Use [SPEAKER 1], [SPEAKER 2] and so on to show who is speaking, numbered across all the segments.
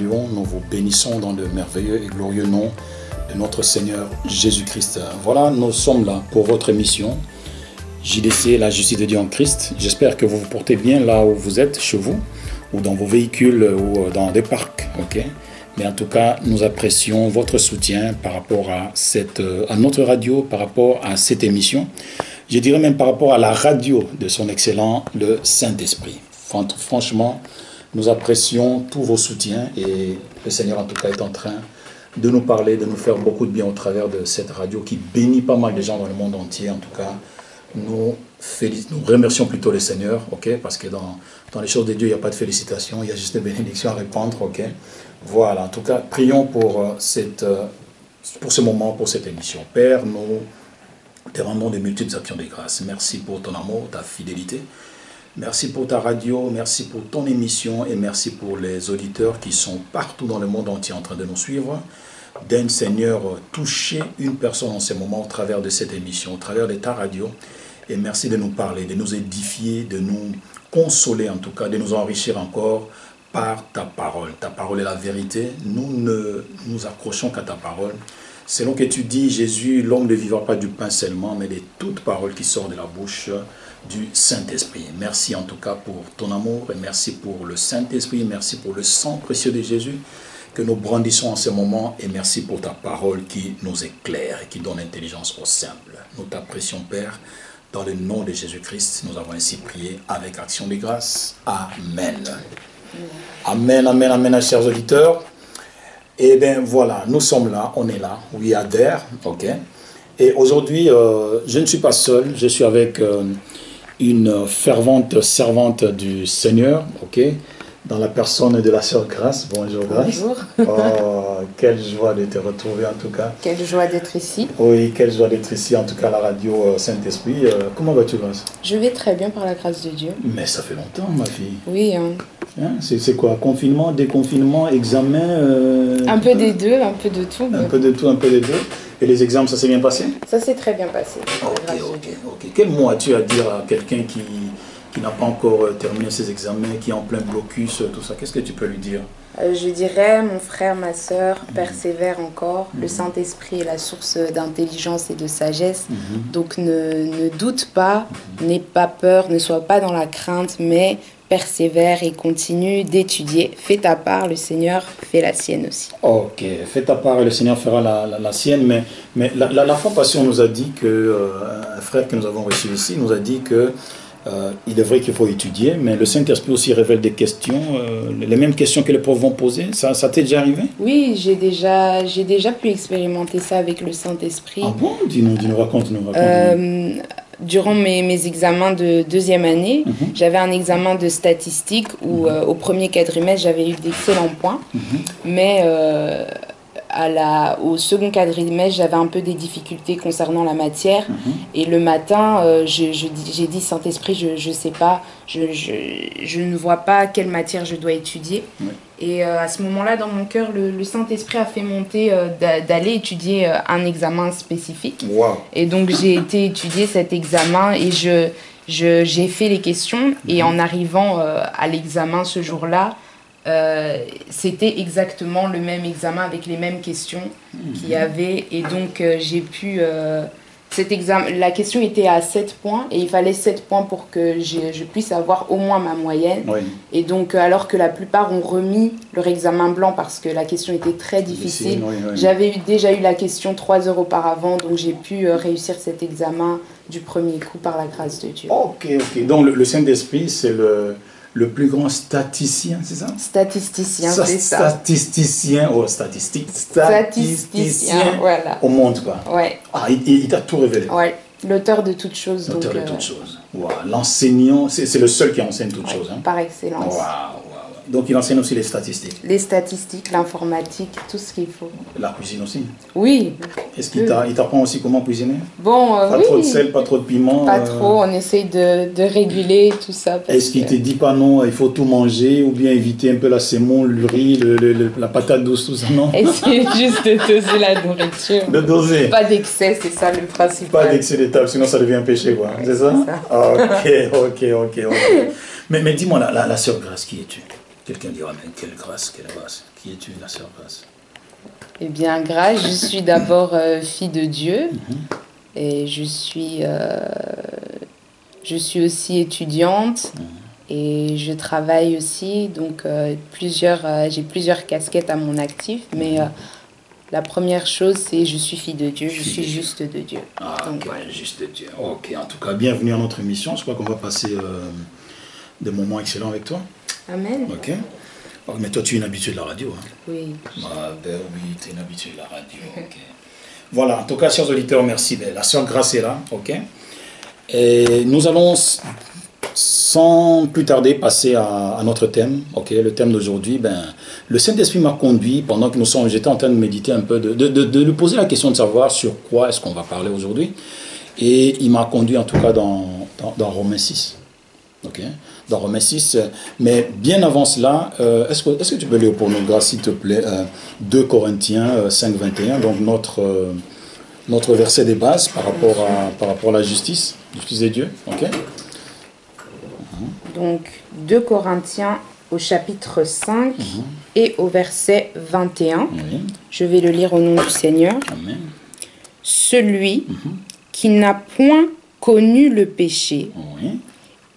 [SPEAKER 1] saluons, nous vous bénissons dans le merveilleux et glorieux nom de notre Seigneur Jésus-Christ. Voilà, nous sommes là pour votre émission, JDC, la justice de Dieu en Christ. J'espère que vous vous portez bien là où vous êtes, chez vous, ou dans vos véhicules, ou dans des parcs, ok? Mais en tout cas, nous apprécions votre soutien par rapport à notre radio, par rapport à cette émission. Je dirais même par rapport à la radio de son excellent, le Saint-Esprit. Franchement, nous apprécions tous vos soutiens et le Seigneur en tout cas est en train de nous parler, de nous faire beaucoup de bien au travers de cette radio qui bénit pas mal de gens dans le monde entier. En tout cas, nous remercions plutôt le Seigneur, ok? Parce que dans les choses de Dieu, il n'y a pas de félicitations, il y a juste des bénédictions à répandre, ok? Voilà, en tout cas, prions pour ce moment, pour cette émission. Père, nous te rendons de multiples actions de grâce. Merci pour ton amour, ta fidélité. Merci pour ta radio, merci pour ton émission et merci pour les auditeurs qui sont partout dans le monde entier en train de nous suivre. Daigne, Seigneur, toucher une personne en ce moment au travers de cette émission, au travers de ta radio. Et merci de nous parler, de nous édifier, de nous consoler en tout cas, de nous enrichir encore par ta parole. Ta parole est la vérité. Nous ne nous accrochons qu'à ta parole. Selon que tu dis, Jésus, l'homme ne vivra pas du pain seulement, mais de toute parole qui sort de la bouche du Saint-Esprit. Merci en tout cas pour ton amour et merci pour le Saint-Esprit, merci pour le sang précieux de Jésus que nous brandissons en ce moment et merci pour ta parole qui nous éclaire et qui donne intelligence au simple. Nous t'apprécions, Père, dans le nom de Jésus-Christ. Nous avons ainsi prié avec action de grâce. Amen. Amen, amen, amen, chers auditeurs. Et bien voilà, nous sommes là, on est là, we are there, ok. Et aujourd'hui, je ne suis pas seul, je suis avec une fervente servante du Seigneur, ok, dans la personne de la sœur Grace. Bonjour Grace.
[SPEAKER 2] Bonjour.
[SPEAKER 1] Oh, quelle joie de te retrouver en tout cas.
[SPEAKER 2] Quelle joie d'être ici.
[SPEAKER 1] Oui, quelle joie d'être ici, en tout cas à la radio Saint-Esprit. Comment vas-tu Grace?
[SPEAKER 2] Je vais très bien par la grâce de Dieu.
[SPEAKER 1] Mais ça fait longtemps ma fille.
[SPEAKER 2] Oui.
[SPEAKER 1] C'est quoi? Confinement, déconfinement, examen
[SPEAKER 2] un peu des deux, un peu de tout.
[SPEAKER 1] Un peu de tout, un peu des deux. Et les examens, ça s'est bien passé?
[SPEAKER 2] Ça s'est très bien passé.
[SPEAKER 1] Ok. Quel mot as-tu à dire à quelqu'un qui n'a pas encore terminé ses examens, qui est en plein blocus, tout ça? Qu'est-ce que tu peux lui dire?
[SPEAKER 2] Je dirais, mon frère, ma sœur, persévère encore. Le Saint-Esprit est la source d'intelligence et de sagesse. Donc ne doute pas, n'aie pas peur, ne sois pas dans la crainte, mais persévère et continue d'étudier. Fais ta part, le Seigneur fait la sienne aussi. Ok,
[SPEAKER 1] fais ta part et le Seigneur fera la sienne. Mais la fois passée, on nous a dit que, un frère que nous avons reçu ici nous a dit que il est vrai qu'il faut étudier, mais le Saint-Esprit aussi révèle des questions, les mêmes questions que les profs vont poser. Ça t'est déjà arrivé? Oui, j'ai déjà pu expérimenter ça avec le Saint-Esprit. Ah bon? Dis-nous, raconte-nous.
[SPEAKER 2] Durant mes examens de deuxième année, j'avais un examen de statistique où au premier quadrimestre, j'avais eu d'excellents points. Mais au second quadrimestre, j'avais un peu des difficultés concernant la matière. Et le matin, j'ai dit, Saint-Esprit, je ne sais pas, je ne vois pas quelle matière je dois étudier. Et à ce moment-là, dans mon cœur, le Saint-Esprit a fait monter d'aller étudier un examen spécifique. Et donc, j'ai été étudier cet examen et j'ai fait les questions. Et en arrivant à l'examen ce jour-là, c'était exactement le même examen avec les mêmes questions qu'il y avait. Et donc, j'ai pu... la question était à 7 points et il fallait 7 points pour que je puisse avoir au moins ma moyenne. Et donc, alors que la plupart ont remis leur examen blanc parce que la question était très difficile, j'avais déjà eu la question 3 heures auparavant, donc j'ai pu réussir cet examen du premier coup par la grâce de Dieu. Ok. Donc, le Saint-Esprit, c'est le plus grand statisticien, c'est ça? Statisticien, c'est ça. Statisticien, voilà. Au monde, quoi. Ouais. Ah, il t'a tout révélé. Ouais, l'auteur de toutes choses. L'auteur de toutes choses. Wow. L'enseignant, c'est le seul qui enseigne toutes choses. Hein? Par excellence. Wow. Donc, il enseigne aussi les statistiques. Les statistiques, l'informatique, tout ce qu'il faut. La cuisine aussi? Oui. Est-ce qu'il t'apprend aussi comment cuisiner? Bon, pas trop de sel, pas trop de piment? Pas trop, on essaye de réguler tout ça. Est-ce qu'il te dit pas non, il faut tout manger, ou bien éviter un peu la semoule, le riz, la patate douce, tout ça, non? Essayer juste de doser la nourriture. De doser? Pas d'excès, c'est ça le principal. Pas d'excès d'étape, sinon ça devient un péché, quoi. Ouais, c'est ça? Ok. Mais dis-moi, la sœur Grace, qui es-tu? Quelqu'un dira, mais quelle grâce,
[SPEAKER 1] Qui es-tu, la sœur Grace?
[SPEAKER 2] Eh bien, Grace, je suis d'abord fille de Dieu et je suis aussi étudiante et je travaille aussi. Donc, j'ai plusieurs casquettes à mon actif, mais la première chose, c'est je suis fille de Dieu, je suis juste de Dieu.
[SPEAKER 1] Ah,
[SPEAKER 2] donc,
[SPEAKER 1] ok, juste de Dieu. Ok, en tout cas, bienvenue à notre émission. Je crois qu'on va passer des moments excellents avec toi.
[SPEAKER 2] Amen.
[SPEAKER 1] Ok. Oh, mais toi, tu es une habituée de la radio. Hein?
[SPEAKER 2] Oui.
[SPEAKER 1] Ah, ben oui, tu es une habituée de la radio. Ok. Voilà, en tout cas, chers auditeurs, merci. Ben, la sœur Grace est là. Ok. Et nous allons, sans plus tarder, passer à notre thème. Ok. Le thème d'aujourd'hui, ben, le Saint-Esprit m'a conduit, pendant que j'étais en train de méditer un peu, de lui poser la question de savoir sur quoi est-ce qu'on va parler aujourd'hui. Et il m'a conduit en tout cas dans Romains 6. Ok. Dans Romains 6, mais bien avant cela, est-ce que tu peux lire pour nous, Grace, s'il te plaît, 2 Corinthiens 5, 21, donc notre verset de base par rapport à la justice de Dieu. Ok.
[SPEAKER 2] Donc, 2 Corinthiens au chapitre 5 et au verset 21.
[SPEAKER 1] Oui.
[SPEAKER 2] Je vais le lire au nom du Seigneur.
[SPEAKER 1] Amen.
[SPEAKER 2] Celui qui n'a point connu le péché,
[SPEAKER 1] Oui.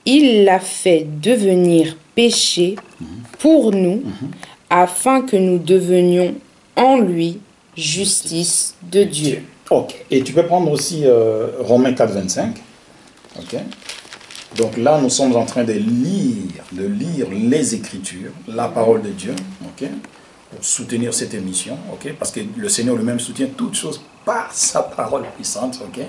[SPEAKER 2] il l'a fait devenir péché pour nous, afin que nous devenions en lui justice de Dieu.
[SPEAKER 1] Ok. Et tu peux prendre aussi Romains 4, 25. Ok. Donc là, nous sommes en train de lire les Écritures, la parole de Dieu, ok, pour soutenir cette émission, ok, parce que le Seigneur lui-même soutient toutes choses par sa parole puissante, ok.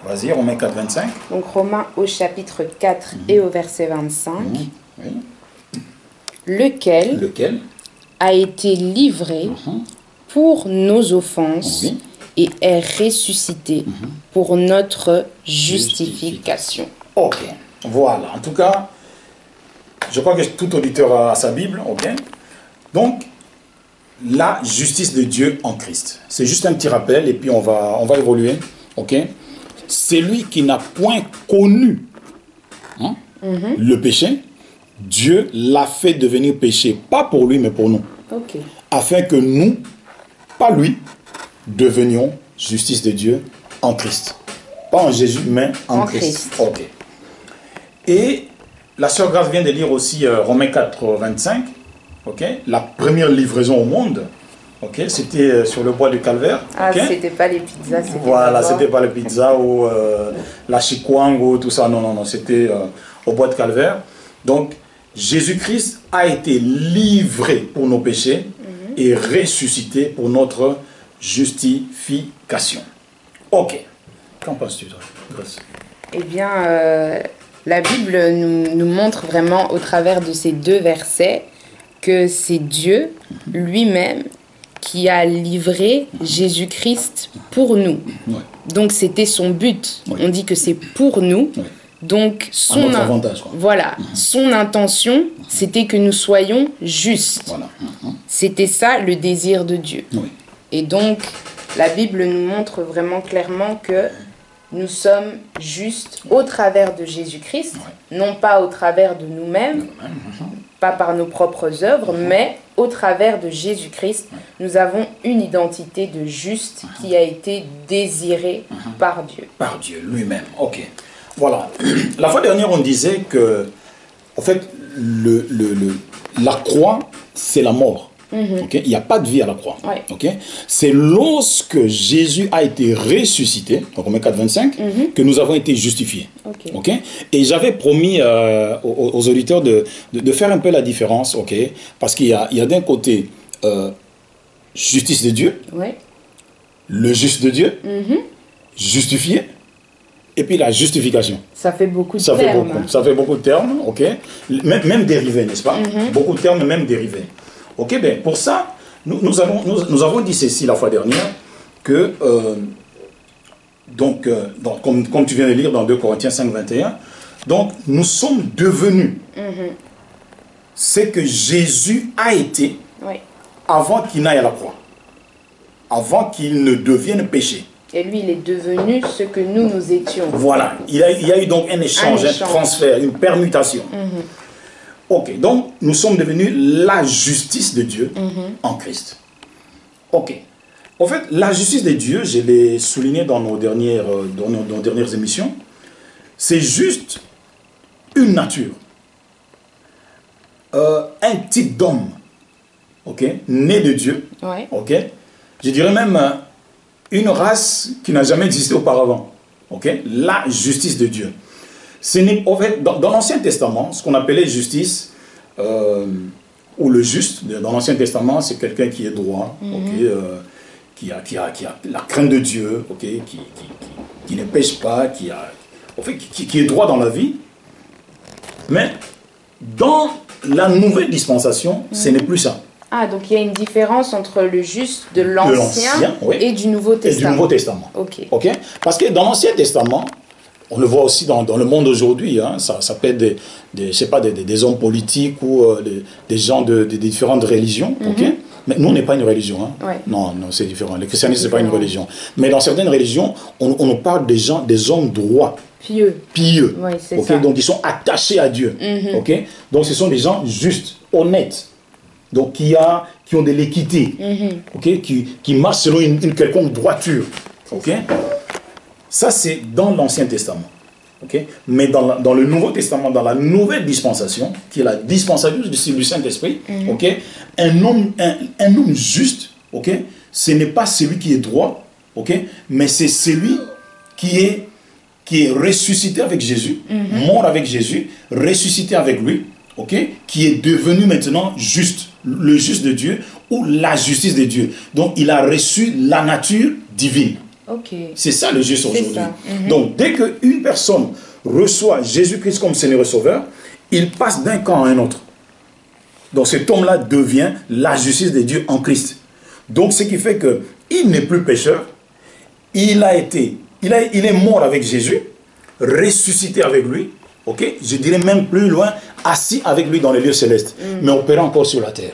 [SPEAKER 1] Vas-y, Romains 4, 25.
[SPEAKER 2] Donc Romains au chapitre 4 et au verset 25.
[SPEAKER 1] Oui.
[SPEAKER 2] Lequel a été livré pour nos offenses et est ressuscité pour notre justification.
[SPEAKER 1] Ok, voilà. En tout cas, je crois que tout auditeur a sa Bible, ok. Donc, la justice de Dieu en Christ. C'est juste un petit rappel et puis on va évoluer, ok. C'est lui qui n'a point connu le péché. Dieu l'a fait devenir péché, pas pour lui, mais pour nous.
[SPEAKER 2] Ok.
[SPEAKER 1] Afin que nous, pas lui, devenions justice de Dieu en Christ. Pas en Jésus, mais en Christ. Ok. Et la sœur Grace vient de lire aussi Romains 4, 25. Ok. La première livraison au monde. Ok. C'était sur le bois du Calvaire.
[SPEAKER 2] Ah,
[SPEAKER 1] okay.
[SPEAKER 2] C'était pas les pizzas.
[SPEAKER 1] Voilà, c'était pas les pizzas ou la chikwang ou tout ça. Non. C'était au bois de Calvaire. Donc, Jésus-Christ a été livré pour nos péchés et ressuscité pour notre justification. Ok. Qu'en penses-tu, toi, Grace?
[SPEAKER 2] Eh bien, la Bible nous montre vraiment au travers de ces 2 versets que c'est Dieu lui-même qui a livré Jésus-Christ pour nous.
[SPEAKER 1] Ouais.
[SPEAKER 2] Donc c'était son but. Ouais. On dit que c'est pour nous. Ouais. Donc son
[SPEAKER 1] avantage, quoi.
[SPEAKER 2] Voilà, son intention, c'était que nous soyons justes.
[SPEAKER 1] Voilà.
[SPEAKER 2] C'était ça le désir de Dieu.
[SPEAKER 1] Oui.
[SPEAKER 2] Et donc la Bible nous montre vraiment clairement que nous sommes justes au travers de Jésus-Christ, non pas au travers de nous-mêmes, pas par nos propres œuvres, mais au travers de Jésus-Christ, nous avons une identité de juste qui a été désirée par Dieu.
[SPEAKER 1] Par Dieu lui-même, ok. Voilà. La fois dernière, on disait que, en fait, la croix, c'est la mort. Okay? Il n'y a pas de vie à la croix.
[SPEAKER 2] Ouais.
[SPEAKER 1] Okay? C'est lorsque Jésus a été ressuscité, donc Romains 4, 25, que nous avons été justifiés.
[SPEAKER 2] Okay.
[SPEAKER 1] Okay? Et j'avais promis aux auditeurs de faire un peu la différence, okay? Parce qu'il y a d'un côté justice de Dieu, le juste de Dieu, justifié, et puis la justification.
[SPEAKER 2] Ça fait beaucoup de termes.
[SPEAKER 1] Ça fait beaucoup de termes, ok? Même dérivés, n'est-ce pas? Beaucoup de termes, même dérivés. Ok, bien, pour ça, nous avons dit ceci la fois dernière, que, comme tu viens de lire dans 2 Corinthiens 5, 21, donc nous sommes devenus ce que Jésus a été avant qu'il n'aille à la croix, avant qu'il ne devienne péché.
[SPEAKER 2] Et lui, il est devenu ce que nous étions.
[SPEAKER 1] Voilà, il y a eu donc un échange, un transfert, une permutation. Ok, donc nous sommes devenus la justice de Dieu en Christ. Ok. En fait, la justice de Dieu, je l'ai souligné dans nos dernières émissions, c'est juste une nature, un type d'homme, ok, né de Dieu,
[SPEAKER 2] Ouais.
[SPEAKER 1] ok. Je dirais même une race qui n'a jamais existé auparavant, ok. La justice de Dieu. En fait, dans l'Ancien Testament, ce qu'on appelait justice, ou le juste, dans l'Ancien Testament, c'est quelqu'un qui est droit, ok, qui a la crainte de Dieu, ok, qui ne pêche pas, qui est droit dans la vie. Mais dans la nouvelle dispensation, ce n'est plus ça.
[SPEAKER 2] Ah, donc il y a une différence entre le juste de l'Ancien
[SPEAKER 1] oui,
[SPEAKER 2] et du Nouveau Testament.
[SPEAKER 1] Et du Nouveau Testament.
[SPEAKER 2] Ok.
[SPEAKER 1] Ok. Parce que dans l'Ancien Testament, on le voit aussi dans le monde aujourd'hui, hein, ça peut être je sais pas, des hommes politiques ou des gens de différentes religions. Ok. Mais nous, on n'est pas une religion. Hein.
[SPEAKER 2] Ouais.
[SPEAKER 1] Non, c'est différent. Le christianisme, ce n'est pas une religion. Mais dans certaines religions, on nous parle des hommes droits.
[SPEAKER 2] Pieux.
[SPEAKER 1] Pieux.
[SPEAKER 2] Oui, c'est
[SPEAKER 1] okay?
[SPEAKER 2] ça.
[SPEAKER 1] Donc, ils sont attachés à Dieu. Okay? Donc, ce sont des gens justes, honnêtes. Donc, qui ont de l'équité. Okay? Qui marchent selon une quelconque droiture. Okay? Ça, c'est dans l'Ancien Testament. Okay? Mais dans le Nouveau Testament, dans la nouvelle dispensation, qui est la dispensation du Saint-Esprit, okay? un homme juste, okay? Ce n'est pas celui qui est droit, okay? Mais c'est celui qui est ressuscité avec Jésus, mort avec Jésus, ressuscité avec lui, okay? Qui est devenu maintenant juste, le juste de Dieu, ou la justice de Dieu. Donc il a reçu la nature divine.
[SPEAKER 2] Okay.
[SPEAKER 1] C'est ça le juste aujourd'hui. Donc dès qu'une personne reçoit Jésus-Christ comme Seigneur et Sauveur, il passe d'un camp à un autre. Donc cet homme-là devient la justice de Dieu en Christ. Donc ce qui fait qu'il n'est plus pécheur, il est mort avec Jésus, ressuscité avec lui, okay? Je dirais même plus loin, assis avec lui dans les lieux célestes, mais opérant encore sur la terre.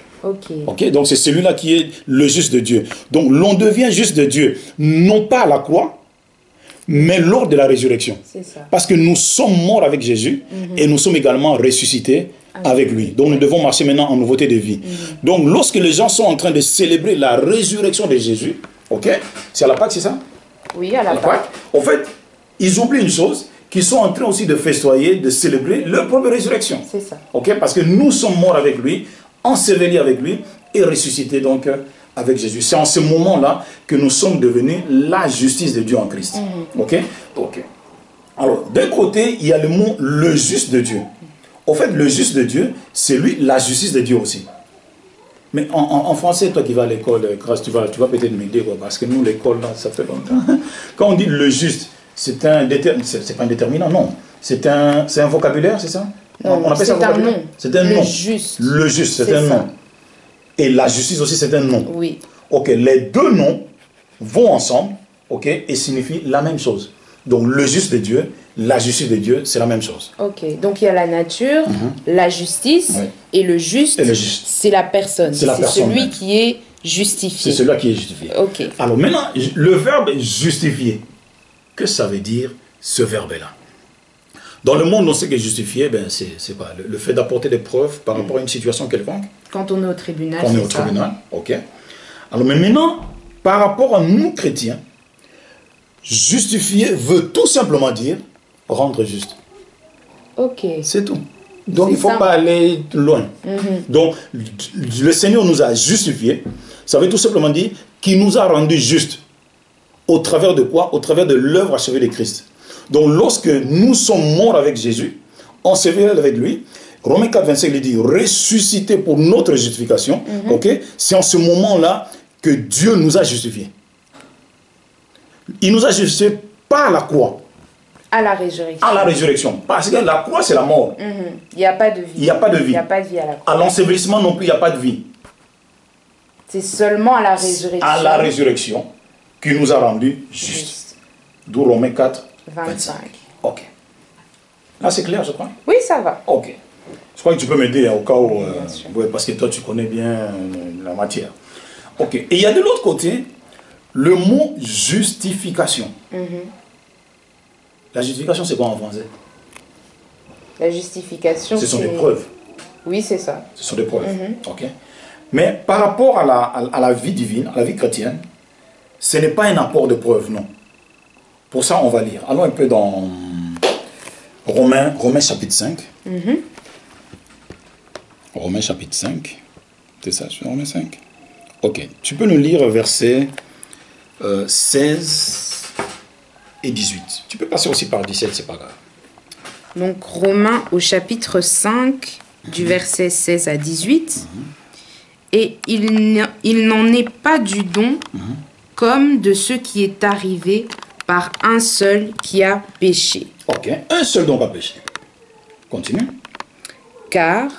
[SPEAKER 1] Okay? Donc c'est celui-là qui est le juste de Dieu. Donc l'on devient juste de Dieu, non pas à la croix, mais lors de la résurrection.
[SPEAKER 2] C'est ça.
[SPEAKER 1] Parce que nous sommes morts avec Jésus et nous sommes également ressuscités avec lui. Donc nous devons marcher maintenant en nouveauté de vie. Donc lorsque les gens sont en train de célébrer la résurrection de Jésus, okay? C'est à la Pâque, c'est ça?
[SPEAKER 2] Oui, à la Pâque.
[SPEAKER 1] En fait, ils oublient une chose, qu'ils sont en train aussi de festoyer, de célébrer leur propre résurrection.
[SPEAKER 2] C'est ça.
[SPEAKER 1] Okay? Parce que nous sommes morts avec lui, ensevelis avec lui et ressuscités donc avec Jésus. C'est en ce moment-là que nous sommes devenus la justice de Dieu en Christ. Ok? Alors, d'un côté, il y a le mot le juste de Dieu. En fait, le juste de Dieu, c'est lui, la justice de Dieu aussi. Mais en français, toi qui vas à l'école, grâce, tu vas peut-être m'aider, parce que nous, l'école, ça fait longtemps. Quand on dit le juste, c'est pas un déterminant, non. C'est un vocabulaire, c'est ça?
[SPEAKER 2] Non,
[SPEAKER 1] on appelle ça
[SPEAKER 2] un nom.
[SPEAKER 1] C'est un nom. Le juste, c'est un nom. Et la justice aussi, c'est un nom.
[SPEAKER 2] Oui.
[SPEAKER 1] Ok, les deux noms vont ensemble, ok, et signifient la même chose. Donc, le juste de Dieu, la justice de Dieu, c'est la même chose.
[SPEAKER 2] Ok, donc il y a la nature, la justice, et le juste, c'est la personne. C'est celui qui est justifié.
[SPEAKER 1] C'est celui qui est justifié.
[SPEAKER 2] Ok.
[SPEAKER 1] Alors maintenant, le verbe justifier, que ça veut dire ce verbe-là? Dans le monde, on sait que justifier, ben, c'est quoi? Le fait d'apporter des preuves par rapport à une situation quelconque.
[SPEAKER 2] Quand on est au tribunal,
[SPEAKER 1] Quand on est au tribunal, ok. Alors mais maintenant, par rapport à nous chrétiens, justifier veut tout simplement dire rendre juste.
[SPEAKER 2] Ok.
[SPEAKER 1] C'est tout. Donc il ne faut pas aller loin. Donc le Seigneur nous a justifiés. Ça veut tout simplement dire qu'il nous a rendus justes. Au travers de quoi? Au travers de l'œuvre achevée de Christ. Donc lorsque nous sommes morts avec Jésus, ensevelis avec lui, Romains 4, 25, il dit ressuscité pour notre justification. Okay? C'est en ce moment-là que Dieu nous a justifiés. Il nous a justifiés pas à la croix.
[SPEAKER 2] À la résurrection.
[SPEAKER 1] À la résurrection. Parce que la croix, c'est la mort.
[SPEAKER 2] Il n'y a pas de vie.
[SPEAKER 1] Il n'y a pas de vie.
[SPEAKER 2] Il n'y a pas de vie à la croix.
[SPEAKER 1] À l'ensevelissement non plus, il n'y a pas de vie.
[SPEAKER 2] C'est seulement à la résurrection.
[SPEAKER 1] À la résurrection qui nous a rendus justes. D'où Romains 4, 25. Ok. Là, c'est clair, je crois.
[SPEAKER 2] Oui, ça va.
[SPEAKER 1] Ok. Je crois que tu peux m'aider au cas où, parce que toi, tu connais bien la matière. Ok. Et il y a de l'autre côté, le mot justification. La justification, c'est quoi en français?
[SPEAKER 2] La justification,
[SPEAKER 1] ce sont des preuves.
[SPEAKER 2] Oui, c'est ça.
[SPEAKER 1] Ce sont des preuves. Ok. Mais par rapport à la vie divine, à la vie chrétienne, ce n'est pas un apport de preuve, non. Pour ça, on va lire. Allons un peu dans Romains chapitre 5. Romains chapitre 5. C'est ça, sur Romains 5. Ok. Tu peux nous lire versets 16 et 18. Tu peux passer aussi par 17, c'est pas grave.
[SPEAKER 2] Donc, Romains au chapitre 5, du verset 16 à 18. Et il n'en est pas du don comme de ce qui est arrivé par un seul qui a péché.
[SPEAKER 1] Ok, un seul don a péché. Continue.
[SPEAKER 2] Car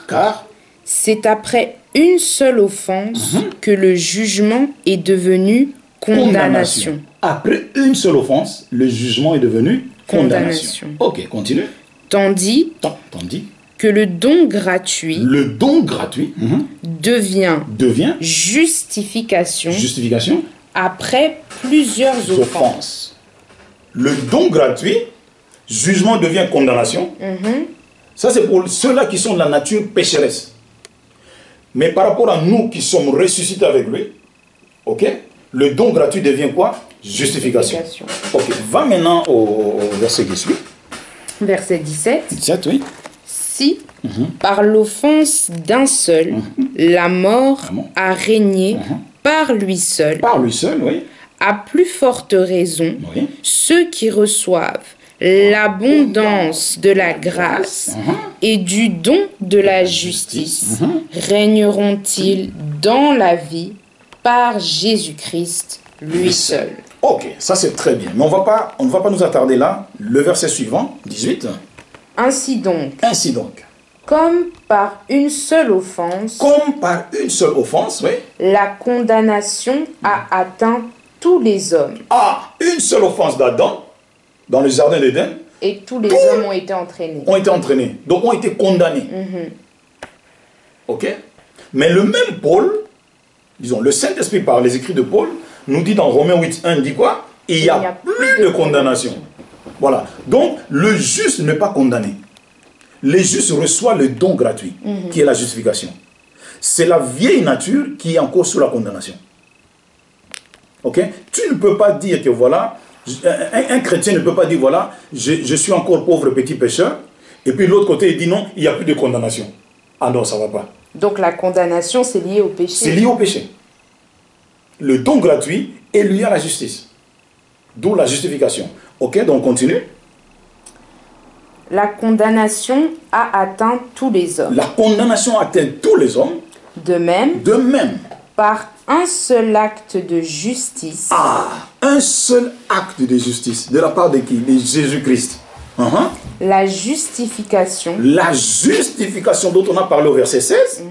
[SPEAKER 2] c'est après une seule offense que le jugement est devenu condamnation.
[SPEAKER 1] Après une seule offense, le jugement est devenu condamnation. Ok, continue.
[SPEAKER 2] Tandis que le don gratuit, devient justification après plusieurs offenses.
[SPEAKER 1] Le don gratuit, jugement devient condamnation. Ça, c'est pour ceux-là qui sont de la nature pécheresse. Mais par rapport à nous qui sommes ressuscités avec lui, ok, le don gratuit devient quoi? Justification. Ok, va maintenant au verset qui suit.
[SPEAKER 2] Verset 17.
[SPEAKER 1] 17, oui.
[SPEAKER 2] Si, par l'offense d'un seul, la mort a régné par lui seul,
[SPEAKER 1] oui.
[SPEAKER 2] à plus forte raison, ceux qui reçoivent l'abondance de la grâce et du don de la justice régneront-ils dans la vie par Jésus-Christ, lui seul.
[SPEAKER 1] Ok, ça c'est très bien. Mais on ne va pas nous attarder là. Le verset suivant, 18.
[SPEAKER 2] Ainsi donc,
[SPEAKER 1] comme
[SPEAKER 2] par une seule offense,
[SPEAKER 1] oui.
[SPEAKER 2] La condamnation a atteint tous les hommes.
[SPEAKER 1] Ah, une seule offense d'Adam dans le jardin d'Éden.
[SPEAKER 2] Et tous les hommes ont été entraînés.
[SPEAKER 1] Donc ont été condamnés. Ok. Mais le même Paul, disons, le Saint-Esprit par les écrits de Paul, nous dit dans Romains 8:1, il dit quoi? Il y a plus de condamnation. Voilà. Donc, le juste n'est pas condamné. Le juste reçoit le don gratuit, qui est la justification. C'est la vieille nature qui est encore sous la condamnation. Ok? Tu ne peux pas dire que voilà, un chrétien ne peut pas dire voilà, je suis encore pauvre petit pécheur, et puis l'autre côté il dit non, il n'y a plus de condamnation. Ah non, ça ne va pas.
[SPEAKER 2] Donc la condamnation, c'est lié au péché.
[SPEAKER 1] C'est lié au péché. Le don gratuit est lié à la justice. D'où la justification. Ok, donc on continue.
[SPEAKER 2] La condamnation a atteint tous les hommes.
[SPEAKER 1] La condamnation atteint tous les hommes.
[SPEAKER 2] De même, par un seul acte de justice.
[SPEAKER 1] Ah, un seul acte de justice. De la part de qui? De Jésus-Christ.
[SPEAKER 2] La justification.
[SPEAKER 1] La justification dont on a parlé au verset 16.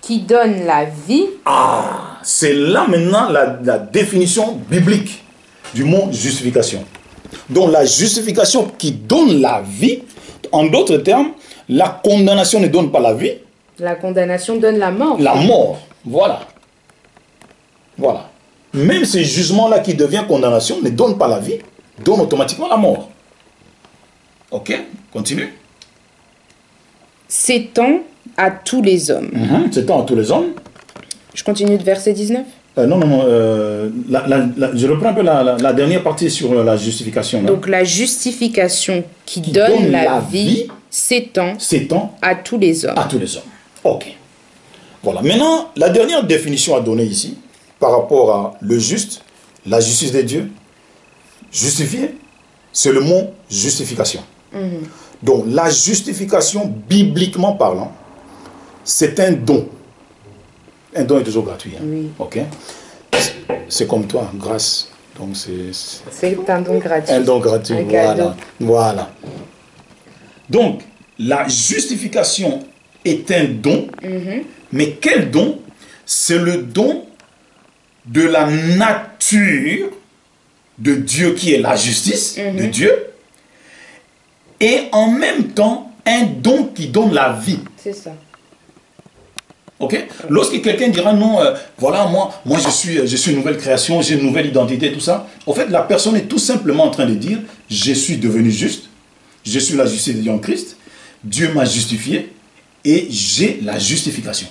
[SPEAKER 2] Qui donne la vie.
[SPEAKER 1] Ah, c'est là maintenant la définition biblique du mot justification. Donc la justification qui donne la vie, en d'autres termes, la condamnation ne donne pas la vie.
[SPEAKER 2] La condamnation donne la mort.
[SPEAKER 1] La mort, voilà. Voilà. Même ce jugement-là qui devient condamnation ne donne pas la vie, donne automatiquement la mort. Ok, continue.
[SPEAKER 2] S'étend à tous les hommes.
[SPEAKER 1] S'étend à tous les hommes.
[SPEAKER 2] Je continue de verset 19.
[SPEAKER 1] Non, je reprends un peu la dernière partie sur la justification. Là.
[SPEAKER 2] Donc la justification qui donne la vie s'étend à tous les hommes.
[SPEAKER 1] À tous les hommes. Ok. Voilà. Maintenant, la dernière définition à donner ici, par rapport à le juste, la justice de Dieu, justifié, c'est le mot justification. Donc la justification, bibliquement parlant, c'est un don. Un don est toujours gratuit.
[SPEAKER 2] Oui.
[SPEAKER 1] Ok. C'est comme toi, grâce. Donc
[SPEAKER 2] c'est un don gratuit.
[SPEAKER 1] Un don gratuit.
[SPEAKER 2] Un cadeau.
[SPEAKER 1] Voilà. Donc la justification est un don. Mais quel don? C'est le don de la nature de Dieu qui est la justice de Dieu. Et en même temps, un don qui donne la vie.
[SPEAKER 2] C'est ça.
[SPEAKER 1] Ok? Lorsque quelqu'un dira non, voilà, moi je suis une nouvelle création, j'ai une nouvelle identité, tout ça. En fait, la personne est tout simplement en train de dire, je suis devenu juste, je suis la justice de Dieu en Christ, Dieu m'a justifié, et j'ai la justification.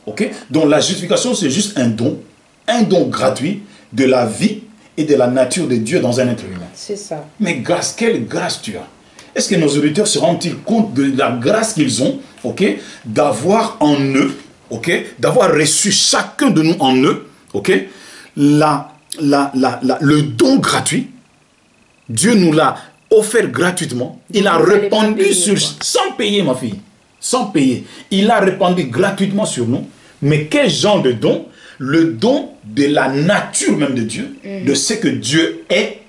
[SPEAKER 1] Ok? Donc la justification, c'est juste un don gratuit de la vie et de la nature de Dieu dans un être humain.
[SPEAKER 2] C'est ça.
[SPEAKER 1] Mais grâce, quelle grâce tu as? Est-ce que nos auditeurs se rendent-ils compte de la grâce qu'ils ont, ok, d'avoir en eux, ok, d'avoir reçu chacun de nous en eux, ok, le don gratuit? Dieu nous l'a offert gratuitement. Il a répandu sans payer, ma fille, sans payer. Il a répandu gratuitement sur nous. Mais quel genre de don? Le don de la nature même de Dieu, de ce que Dieu est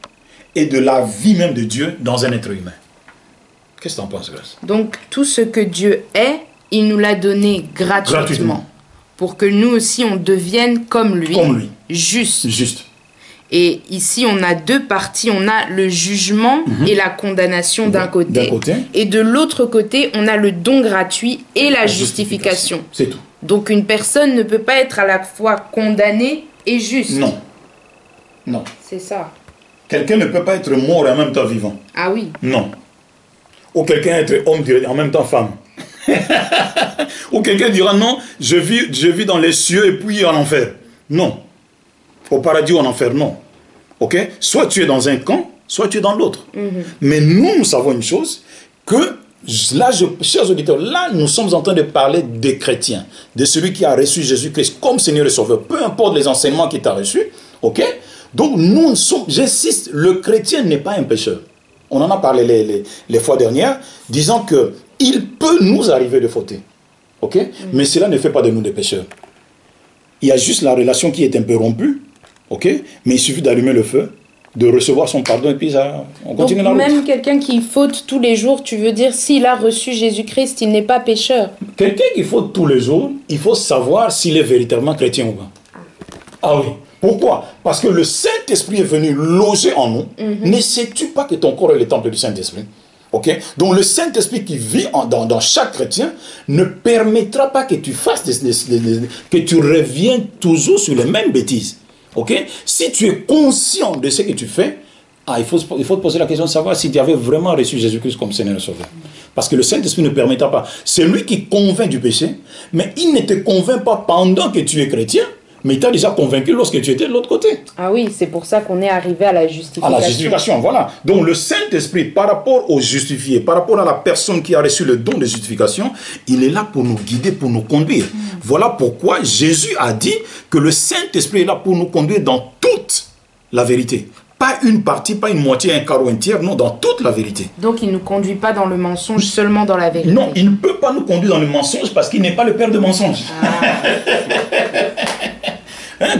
[SPEAKER 1] et de la vie même de Dieu dans un être humain. Qu'est-ce que tu en penses, Grace?
[SPEAKER 2] Donc, tout ce que Dieu est, il nous l'a donné gratuitement. Pour que nous aussi, on devienne comme lui. Juste. Et ici, on a deux parties. On a le jugement et la condamnation d'un côté. Et de l'autre côté, on a le don gratuit et la justification.
[SPEAKER 1] C'est tout.
[SPEAKER 2] Donc, une personne ne peut pas être à la fois condamnée et juste.
[SPEAKER 1] Non. Non.
[SPEAKER 2] C'est ça.
[SPEAKER 1] Quelqu'un ne peut pas être mort et en même temps vivant.
[SPEAKER 2] Ah oui.
[SPEAKER 1] Non. Ou quelqu'un être homme et en même temps femme. Ou quelqu'un dira non, je vis dans les cieux et puis en enfer. Non. Au paradis ou en enfer, non. Ok? Soit tu es dans un camp, soit tu es dans l'autre. Mais nous savons une chose, que là, chers auditeurs, là, nous sommes en train de parler des chrétiens, de celui qui a reçu Jésus-Christ comme Seigneur et Sauveur, peu importe les enseignements qu'il t'a reçus. Ok? Donc, nous sommes, j'insiste, le chrétien n'est pas un pécheur. On en a parlé les fois dernières, disant qu'il peut nous arriver de fauter. Ok? Mais cela ne fait pas de nous des pécheurs. Il y a juste la relation qui est un peu rompue. Ok? Mais il suffit d'allumer le feu, de recevoir son pardon et puis on continue la route.
[SPEAKER 2] Même quelqu'un qui faute tous les jours, tu veux dire, s'il a reçu Jésus-Christ, il n'est pas pécheur.
[SPEAKER 1] Quelqu'un qui faute tous les jours, il faut savoir s'il est véritablement chrétien ou pas. Ah oui. Pourquoi? Parce que le Saint-Esprit est venu loger en nous. Ne sais-tu pas que ton corps est le temple du Saint-Esprit? Ok? Donc le Saint-Esprit qui vit dans chaque chrétien ne permettra pas que tu fasses que tu reviennes toujours sur les mêmes bêtises. Ok? Si tu es conscient de ce que tu fais, il faut te poser la question de savoir si tu avais vraiment reçu Jésus-Christ comme Seigneur et Sauveur. Parce que le Saint-Esprit ne permettra pas. C'est lui qui convainc du péché, mais il ne te convainc pas pendant que tu es chrétien. Mais il t'a déjà convaincu lorsque tu étais de l'autre côté.
[SPEAKER 2] Ah oui, c'est pour ça qu'on est arrivé à la justification.
[SPEAKER 1] À la justification, voilà. Donc le Saint-Esprit, par rapport aux justifiés, par rapport à la personne qui a reçu le don de justification, il est là pour nous guider, pour nous conduire. Voilà pourquoi Jésus a dit que le Saint-Esprit est là pour nous conduire dans toute la vérité. Pas une partie, pas une moitié, un quart ou un tiers, non, dans toute la vérité.
[SPEAKER 2] Donc il ne nous conduit pas dans le mensonge, seulement dans la vérité.
[SPEAKER 1] Non, il ne peut pas nous conduire dans le mensonge parce qu'il n'est pas le père de mensonge.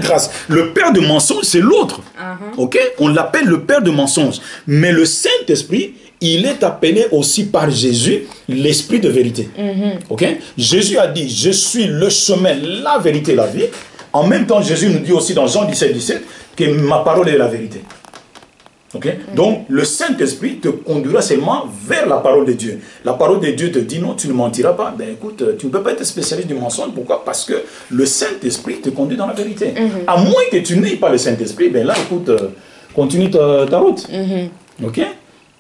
[SPEAKER 1] Grâce. Le père de mensonge, c'est l'autre. Ok? On l'appelle le père de mensonge. Mais le Saint-Esprit, il est appelé aussi par Jésus l'esprit de vérité. Ok? Jésus a dit, je suis le chemin, la vérité, la vie. En même temps, Jésus nous dit aussi dans Jean 17, que ma parole est la vérité. Okay? Donc, le Saint-Esprit te conduira seulement vers la parole de Dieu. La parole de Dieu te dit non, tu ne mentiras pas. Ben écoute, tu ne peux pas être spécialiste du mensonge. Pourquoi? Parce que le Saint-Esprit te conduit dans la vérité. À moins que tu n'aies pas le Saint-Esprit, ben là, écoute, continue ta route. Ok?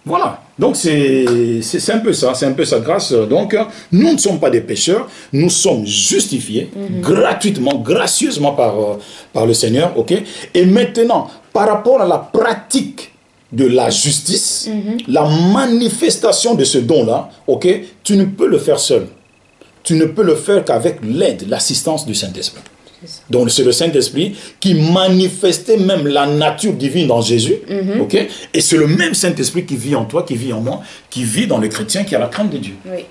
[SPEAKER 1] Voilà. Donc, c'est un peu ça. C'est un peu ça, grâce. Donc, nous ne sommes pas des pécheurs. Nous sommes justifiés gratuitement, gracieusement par le Seigneur. Ok? Et maintenant, par rapport à la pratique de la justice, la manifestation de ce don-là, ok, tu ne peux le faire seul. Tu ne peux le faire qu'avec l'aide, l'assistance du Saint-Esprit. Donc c'est le Saint-Esprit qui manifestait même la nature divine dans Jésus, ok, et c'est le même Saint-Esprit qui vit en toi, qui vit en moi, qui vit dans le chrétien qui a la crainte de Dieu.
[SPEAKER 2] Oui,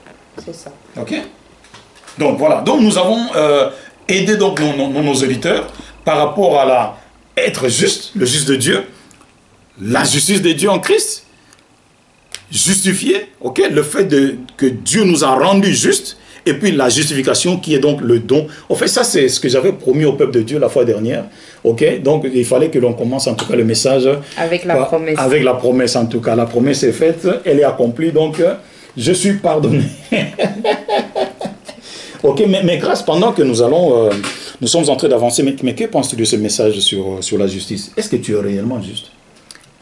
[SPEAKER 2] c'est ça.
[SPEAKER 1] Ok. Donc voilà. Donc nous avons aidé donc nos auditeurs par rapport à être juste, le juste de Dieu, la justice de Dieu en Christ, justifié, ok, le fait que Dieu nous a rendus justes, et puis la justification qui est donc le don. En fait, ça c'est ce que j'avais promis au peuple de Dieu la fois dernière, ok, donc il fallait que l'on commence en tout cas le message
[SPEAKER 2] avec la promesse.
[SPEAKER 1] Avec la promesse en tout cas, la promesse est faite, elle est accomplie, donc je suis pardonné. Ok, mais grâce, pendant que nous sommes en train d'avancer, mais que penses-tu de ce message sur la justice? Est-ce que tu es réellement juste?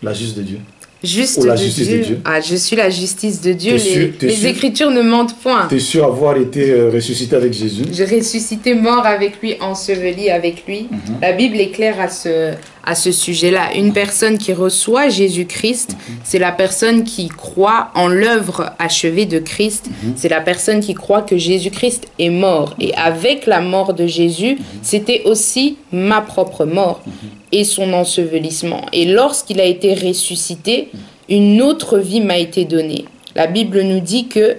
[SPEAKER 1] La justice de Dieu?
[SPEAKER 2] Juste
[SPEAKER 1] ou la
[SPEAKER 2] de
[SPEAKER 1] justice
[SPEAKER 2] Dieu.
[SPEAKER 1] de Dieu.
[SPEAKER 2] Ah, je suis la justice de Dieu.
[SPEAKER 1] T'es
[SPEAKER 2] Les
[SPEAKER 1] sûr?
[SPEAKER 2] Écritures ne mentent point.
[SPEAKER 1] Tu es sûr avoir été ressuscité avec Jésus?
[SPEAKER 2] J'ai ressuscité mort avec lui, enseveli avec lui. La Bible est claire à ce sujet-là. Une personne qui reçoit Jésus-Christ, c'est la personne qui croit en l'œuvre achevée de Christ. C'est la personne qui croit que Jésus-Christ est mort. Et avec la mort de Jésus, c'était aussi ma propre mort et son ensevelissement. Et lorsqu'il a été ressuscité, une autre vie m'a été donnée. La Bible nous dit que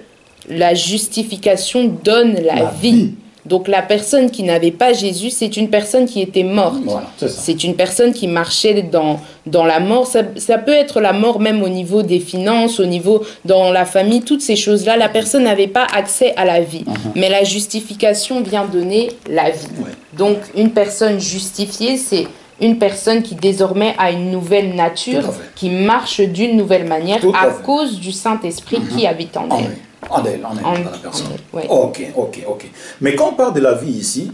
[SPEAKER 2] la justification donne la vie. Donc la personne qui n'avait pas Jésus, c'est une personne qui était morte.
[SPEAKER 1] Voilà, c'est ça.
[SPEAKER 2] C'est une personne qui marchait dans la mort. Ça peut être la mort même au niveau des finances, au niveau dans la famille, toutes ces choses-là. La personne n'avait pas accès à la vie. Mais la justification vient donner la vie. Donc une personne justifiée, c'est une personne qui désormais a une nouvelle nature, qui marche d'une nouvelle manière à cause du Saint-Esprit qui habite en elle.
[SPEAKER 1] En elle, dans la personne.
[SPEAKER 2] Ouais.
[SPEAKER 1] Ok. Mais quand on parle de la vie ici,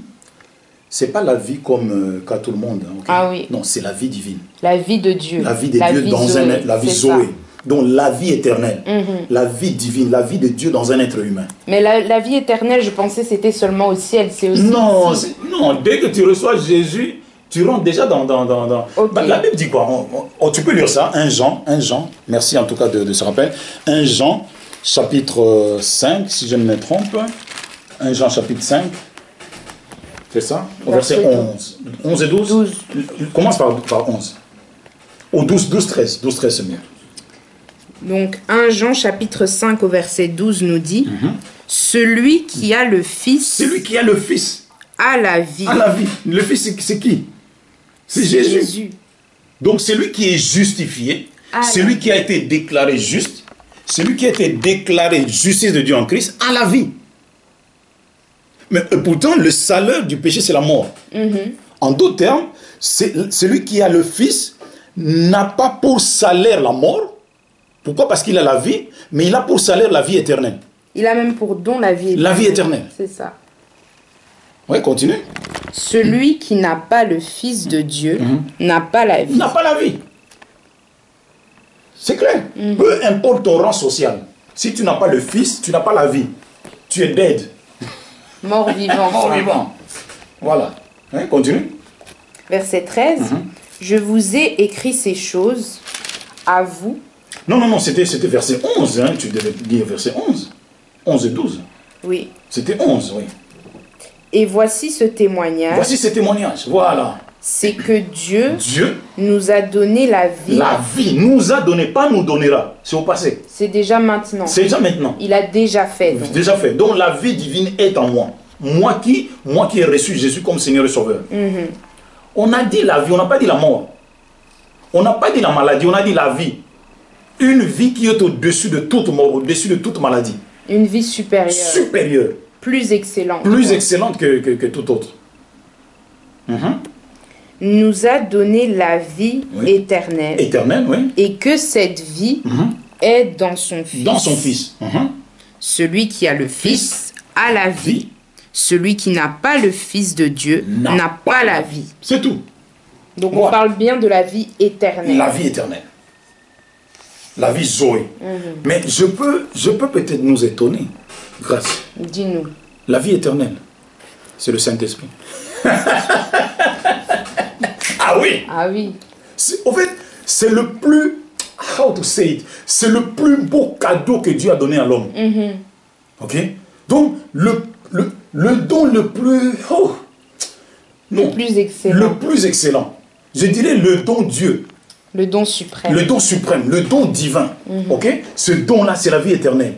[SPEAKER 1] c'est pas la vie comme qu'a tout le monde. Hein, okay?
[SPEAKER 2] Ah oui.
[SPEAKER 1] Non, c'est la vie divine.
[SPEAKER 2] La vie de Dieu.
[SPEAKER 1] La vie de Dieu dans
[SPEAKER 2] Zoé,
[SPEAKER 1] la vie Zoé. Donc la vie éternelle. La vie divine, la vie de Dieu dans un être humain.
[SPEAKER 2] Mais la vie éternelle, je pensais c'était seulement au ciel. C'est aussi
[SPEAKER 1] non,
[SPEAKER 2] ici.
[SPEAKER 1] non, dès que tu reçois Jésus, tu rentres déjà dans...
[SPEAKER 2] Okay.
[SPEAKER 1] Bah, la Bible dit quoi? Tu peux lire ça, 1 Jean, merci en tout cas de ce rappel. 1 Jean, chapitre 5, si je ne me trompe. 1 Jean, chapitre 5. C'est ça? Au verset 11. 11 et 12? Commence par 11. Ou 12, 13. 12, 13, c'est mieux.
[SPEAKER 2] Donc 1 Jean, chapitre 5, au verset 12 nous dit celui qui a le Fils...
[SPEAKER 1] Celui qui a le Fils
[SPEAKER 2] a la vie.
[SPEAKER 1] A la vie. Le Fils, c'est qui? C'est Jésus. Donc celui qui est justifié, celui qui a été déclaré juste, celui qui a été déclaré justice de Dieu en Christ, a la vie. Mais pourtant, le salaire du péché, c'est la mort. En d'autres termes, celui qui a le Fils n'a pas pour salaire la mort. Pourquoi? Parce qu'il a la vie, mais il a pour salaire la vie éternelle.
[SPEAKER 2] Il a même pour don la vie éternelle.
[SPEAKER 1] La vie éternelle.
[SPEAKER 2] C'est ça.
[SPEAKER 1] Oui, continue.
[SPEAKER 2] Celui qui n'a pas le Fils de Dieu n'a pas la vie.
[SPEAKER 1] N'a pas la vie. C'est clair. Peu importe ton rang social. Si tu n'as pas le Fils, tu n'as pas la vie. Tu es dead.
[SPEAKER 2] Mort vivant.
[SPEAKER 1] Mort vivant. Voilà. Hein, continue.
[SPEAKER 2] Verset 13. Je vous ai écrit ces choses à vous.
[SPEAKER 1] Non, c'était verset 11. Hein, tu devais dire verset 11. 11 et 12.
[SPEAKER 2] Oui.
[SPEAKER 1] C'était 11, oui.
[SPEAKER 2] Et voici ce témoignage.
[SPEAKER 1] Voici ce témoignage. Voilà.
[SPEAKER 2] C'est que Dieu nous a donné la vie.
[SPEAKER 1] La vie nous a donné, pas nous donnera. C'est au passé.
[SPEAKER 2] C'est déjà maintenant.
[SPEAKER 1] C'est déjà maintenant.
[SPEAKER 2] Il a déjà fait. Donc.
[SPEAKER 1] Déjà fait. Donc la vie divine est en moi. Moi qui ai reçu Jésus comme Seigneur et Sauveur. On a dit la vie, on n'a pas dit la mort. On n'a pas dit la maladie, on a dit la vie. Une vie qui est au-dessus de toute mort, au-dessus de toute maladie.
[SPEAKER 2] Une vie supérieure.
[SPEAKER 1] Supérieure.
[SPEAKER 2] Plus excellente.
[SPEAKER 1] Plus excellente que tout autre.
[SPEAKER 2] Nous a donné la vie éternelle.
[SPEAKER 1] Éternelle, oui.
[SPEAKER 2] Et que cette vie est dans son Fils.
[SPEAKER 1] Dans son Fils.
[SPEAKER 2] Celui qui a le Fils a la vie. Celui qui n'a pas le Fils de Dieu n'a pas la vie.
[SPEAKER 1] C'est tout.
[SPEAKER 2] Donc on parle bien de la vie éternelle.
[SPEAKER 1] La vie éternelle. La vie Zoé. Mais je peux peut-être nous étonner. Grâce.
[SPEAKER 2] Dis-nous.
[SPEAKER 1] La vie éternelle, c'est le Saint-Esprit. Ah oui.
[SPEAKER 2] Ah oui.
[SPEAKER 1] En fait, c'est le plus... How to say it? C'est le plus beau cadeau que Dieu a donné à l'homme. Ok? Donc, le don le plus...
[SPEAKER 2] le plus excellent.
[SPEAKER 1] Le plus excellent. Je dirais le don Dieu.
[SPEAKER 2] Le don suprême.
[SPEAKER 1] Le don suprême, le don divin. Ok? Ce don-là, c'est la vie éternelle.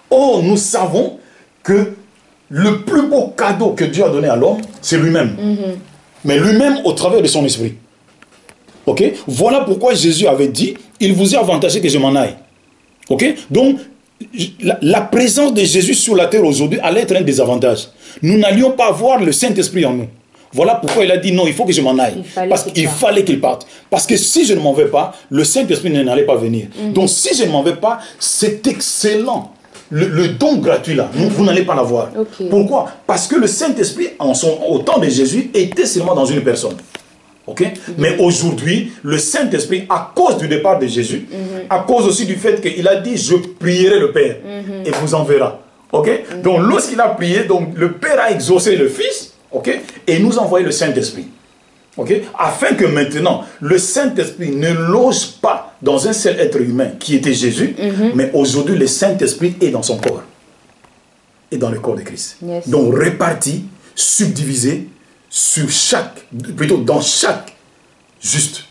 [SPEAKER 1] Or, nous savons que le plus beau cadeau que Dieu a donné à l'homme, c'est lui-même. Mais lui-même au travers de son esprit. Ok? Voilà pourquoi Jésus avait dit, il vous est avantagé que je m'en aille. Ok? Donc, la présence de Jésus sur la terre aujourd'hui allait être un désavantage. Nous n'allions pas avoir le Saint-Esprit en nous. Voilà pourquoi il a dit non, il faut que je m'en aille. Parce qu'il fallait qu'il parte. Parce que si je ne m'en vais pas, le Saint-Esprit n'allait pas venir. Donc si je ne m'en vais pas, c'est excellent. Le don gratuit là, vous n'allez pas l'avoir. Pourquoi? Parce que le Saint-Esprit, au temps de Jésus, était seulement dans une personne. Okay? Mais aujourd'hui, le Saint-Esprit, à cause du départ de Jésus, à cause aussi du fait qu'il a dit, je prierai le Père et vous enverra. Okay? Donc lorsqu'il a prié, donc, le Père a exaucé le Fils, okay? Et nous a envoyé le Saint-Esprit. Okay? Afin que maintenant, le Saint-Esprit ne loge pas dans un seul être humain qui était Jésus, mais aujourd'hui, le Saint-Esprit est dans son corps. Et dans le corps de Christ. Yes. Donc réparti, subdivisé, sur chaque, plutôt dans chaque juste,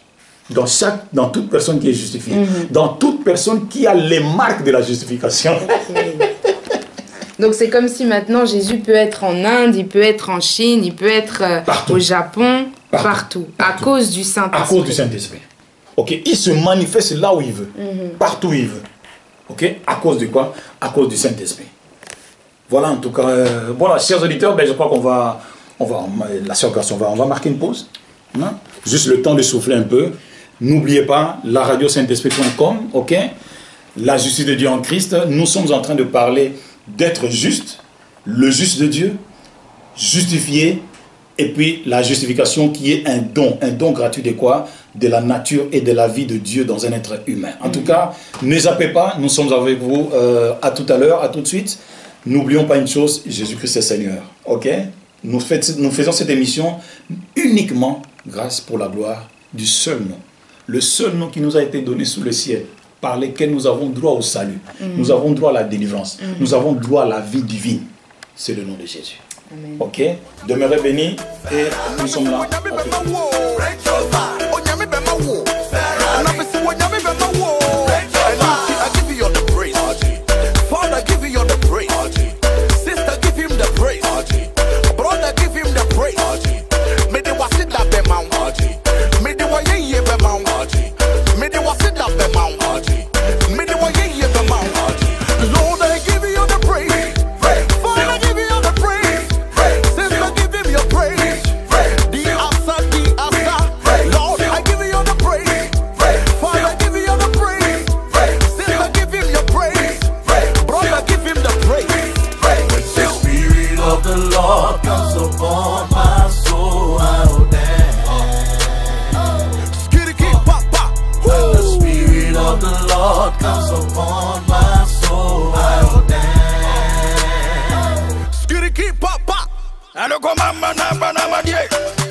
[SPEAKER 1] dans toute personne qui est justifiée, dans toute personne qui a les marques de la justification.
[SPEAKER 2] Donc c'est comme si maintenant Jésus peut être en Inde, il peut être en Chine, il peut être au Japon, partout, à cause du Saint-Esprit.
[SPEAKER 1] À cause du Saint-Esprit. Ok, il se manifeste là où il veut, partout où il veut. Ok, à cause de quoi? À cause du Saint-Esprit. Voilà en tout cas, voilà, chers auditeurs, ben, je crois qu'on va, la sœur Garçon, on va marquer une pause. Hein? Juste le temps de souffler un peu. N'oubliez pas, la radio saint-esprit.com, ok? La justice de Dieu en Christ. Nous sommes en train de parler d'être juste, le juste de Dieu, justifié, et puis la justification qui est un don gratuit de quoi? De la nature et de la vie de Dieu dans un être humain. En tout cas, ne zappez pas, nous sommes avec vous à tout à l'heure, à tout de suite. N'oublions pas une chose, Jésus-Christ est Seigneur, ok? Nous faisons cette émission uniquement grâce pour la gloire du seul nom. Le seul nom qui nous a été donné sous le ciel, par lequel nous avons droit au salut, nous avons droit à la délivrance, nous avons droit à la vie divine. C'est le nom de Jésus. Amen. Ok? Demeurez bénis et nous sommes là.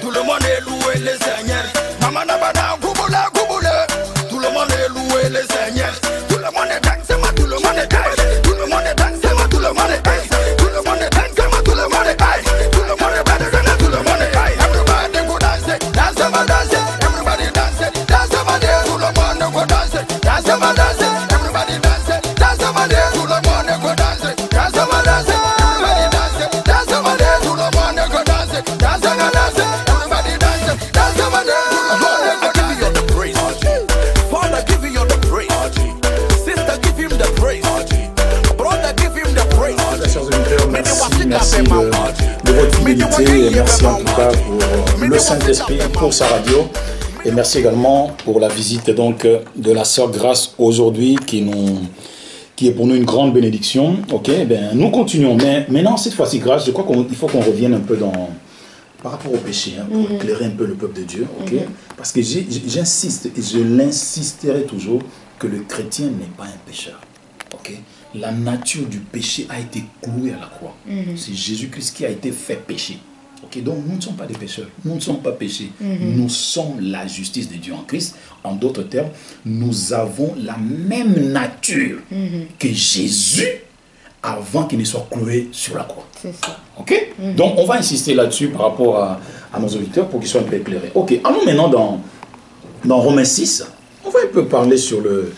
[SPEAKER 3] Tout le monde est loué le Seigneur. Maman n'a pas d'encoubouler, tout le monde est loué le Seigneur. Tout le monde est dansé, tout le monde est dansé. Tout le monde est dansé, tout le monde est dansé. Tout le monde est dansé, tout le monde est dansé. Tout le monde est dansé, tout le monde est dansé. Everybody go dance, dance ma dance. Everybody dance, dance ma dance. Tout le monde go dance, dance ma dance. Everybody dance, dance ma dance. Tout le monde go dance, dance ma dance. Everybody dance, dance ma dance. Tout le monde go dance, dance ma dance. Everybody dance, dance ma dance. Lord, I give you the praise. Father, give you the praise. Sister, give him the praise. Brother, give him the praise.
[SPEAKER 1] Chers auditeurs, merci de votre fidélité et merci en tout cas pour le Saint-Esprit, pour sa radio. Et merci également pour la visite donc de la sœur Grâce aujourd'hui qui est pour nous une grande bénédiction. Ok, ben, nous continuons. Mais maintenant, cette fois-ci, Grâce, je crois qu'il faut qu'on revienne un peu par rapport au péché, hein, pour éclairer un peu le peuple de Dieu. Okay? Parce que j'insiste et je l'insisterai toujours que le chrétien n'est pas un pécheur. Okay? La nature du péché a été clouée à la croix. C'est Jésus-Christ qui a été fait péché. Okay? Donc nous ne sommes pas des pécheurs, nous ne sommes pas péchés. Nous sommes la justice de Dieu en Christ. En d'autres termes, nous avons la même nature que Jésus avant qu'il ne soit cloué sur la croix.
[SPEAKER 2] C'est ça.
[SPEAKER 1] Ok? Donc on va insister là-dessus par rapport à nos auditeurs pour qu'ils soient un peu éclairés. Ok, allons maintenant dans Romains 6. On va un peu parler sur le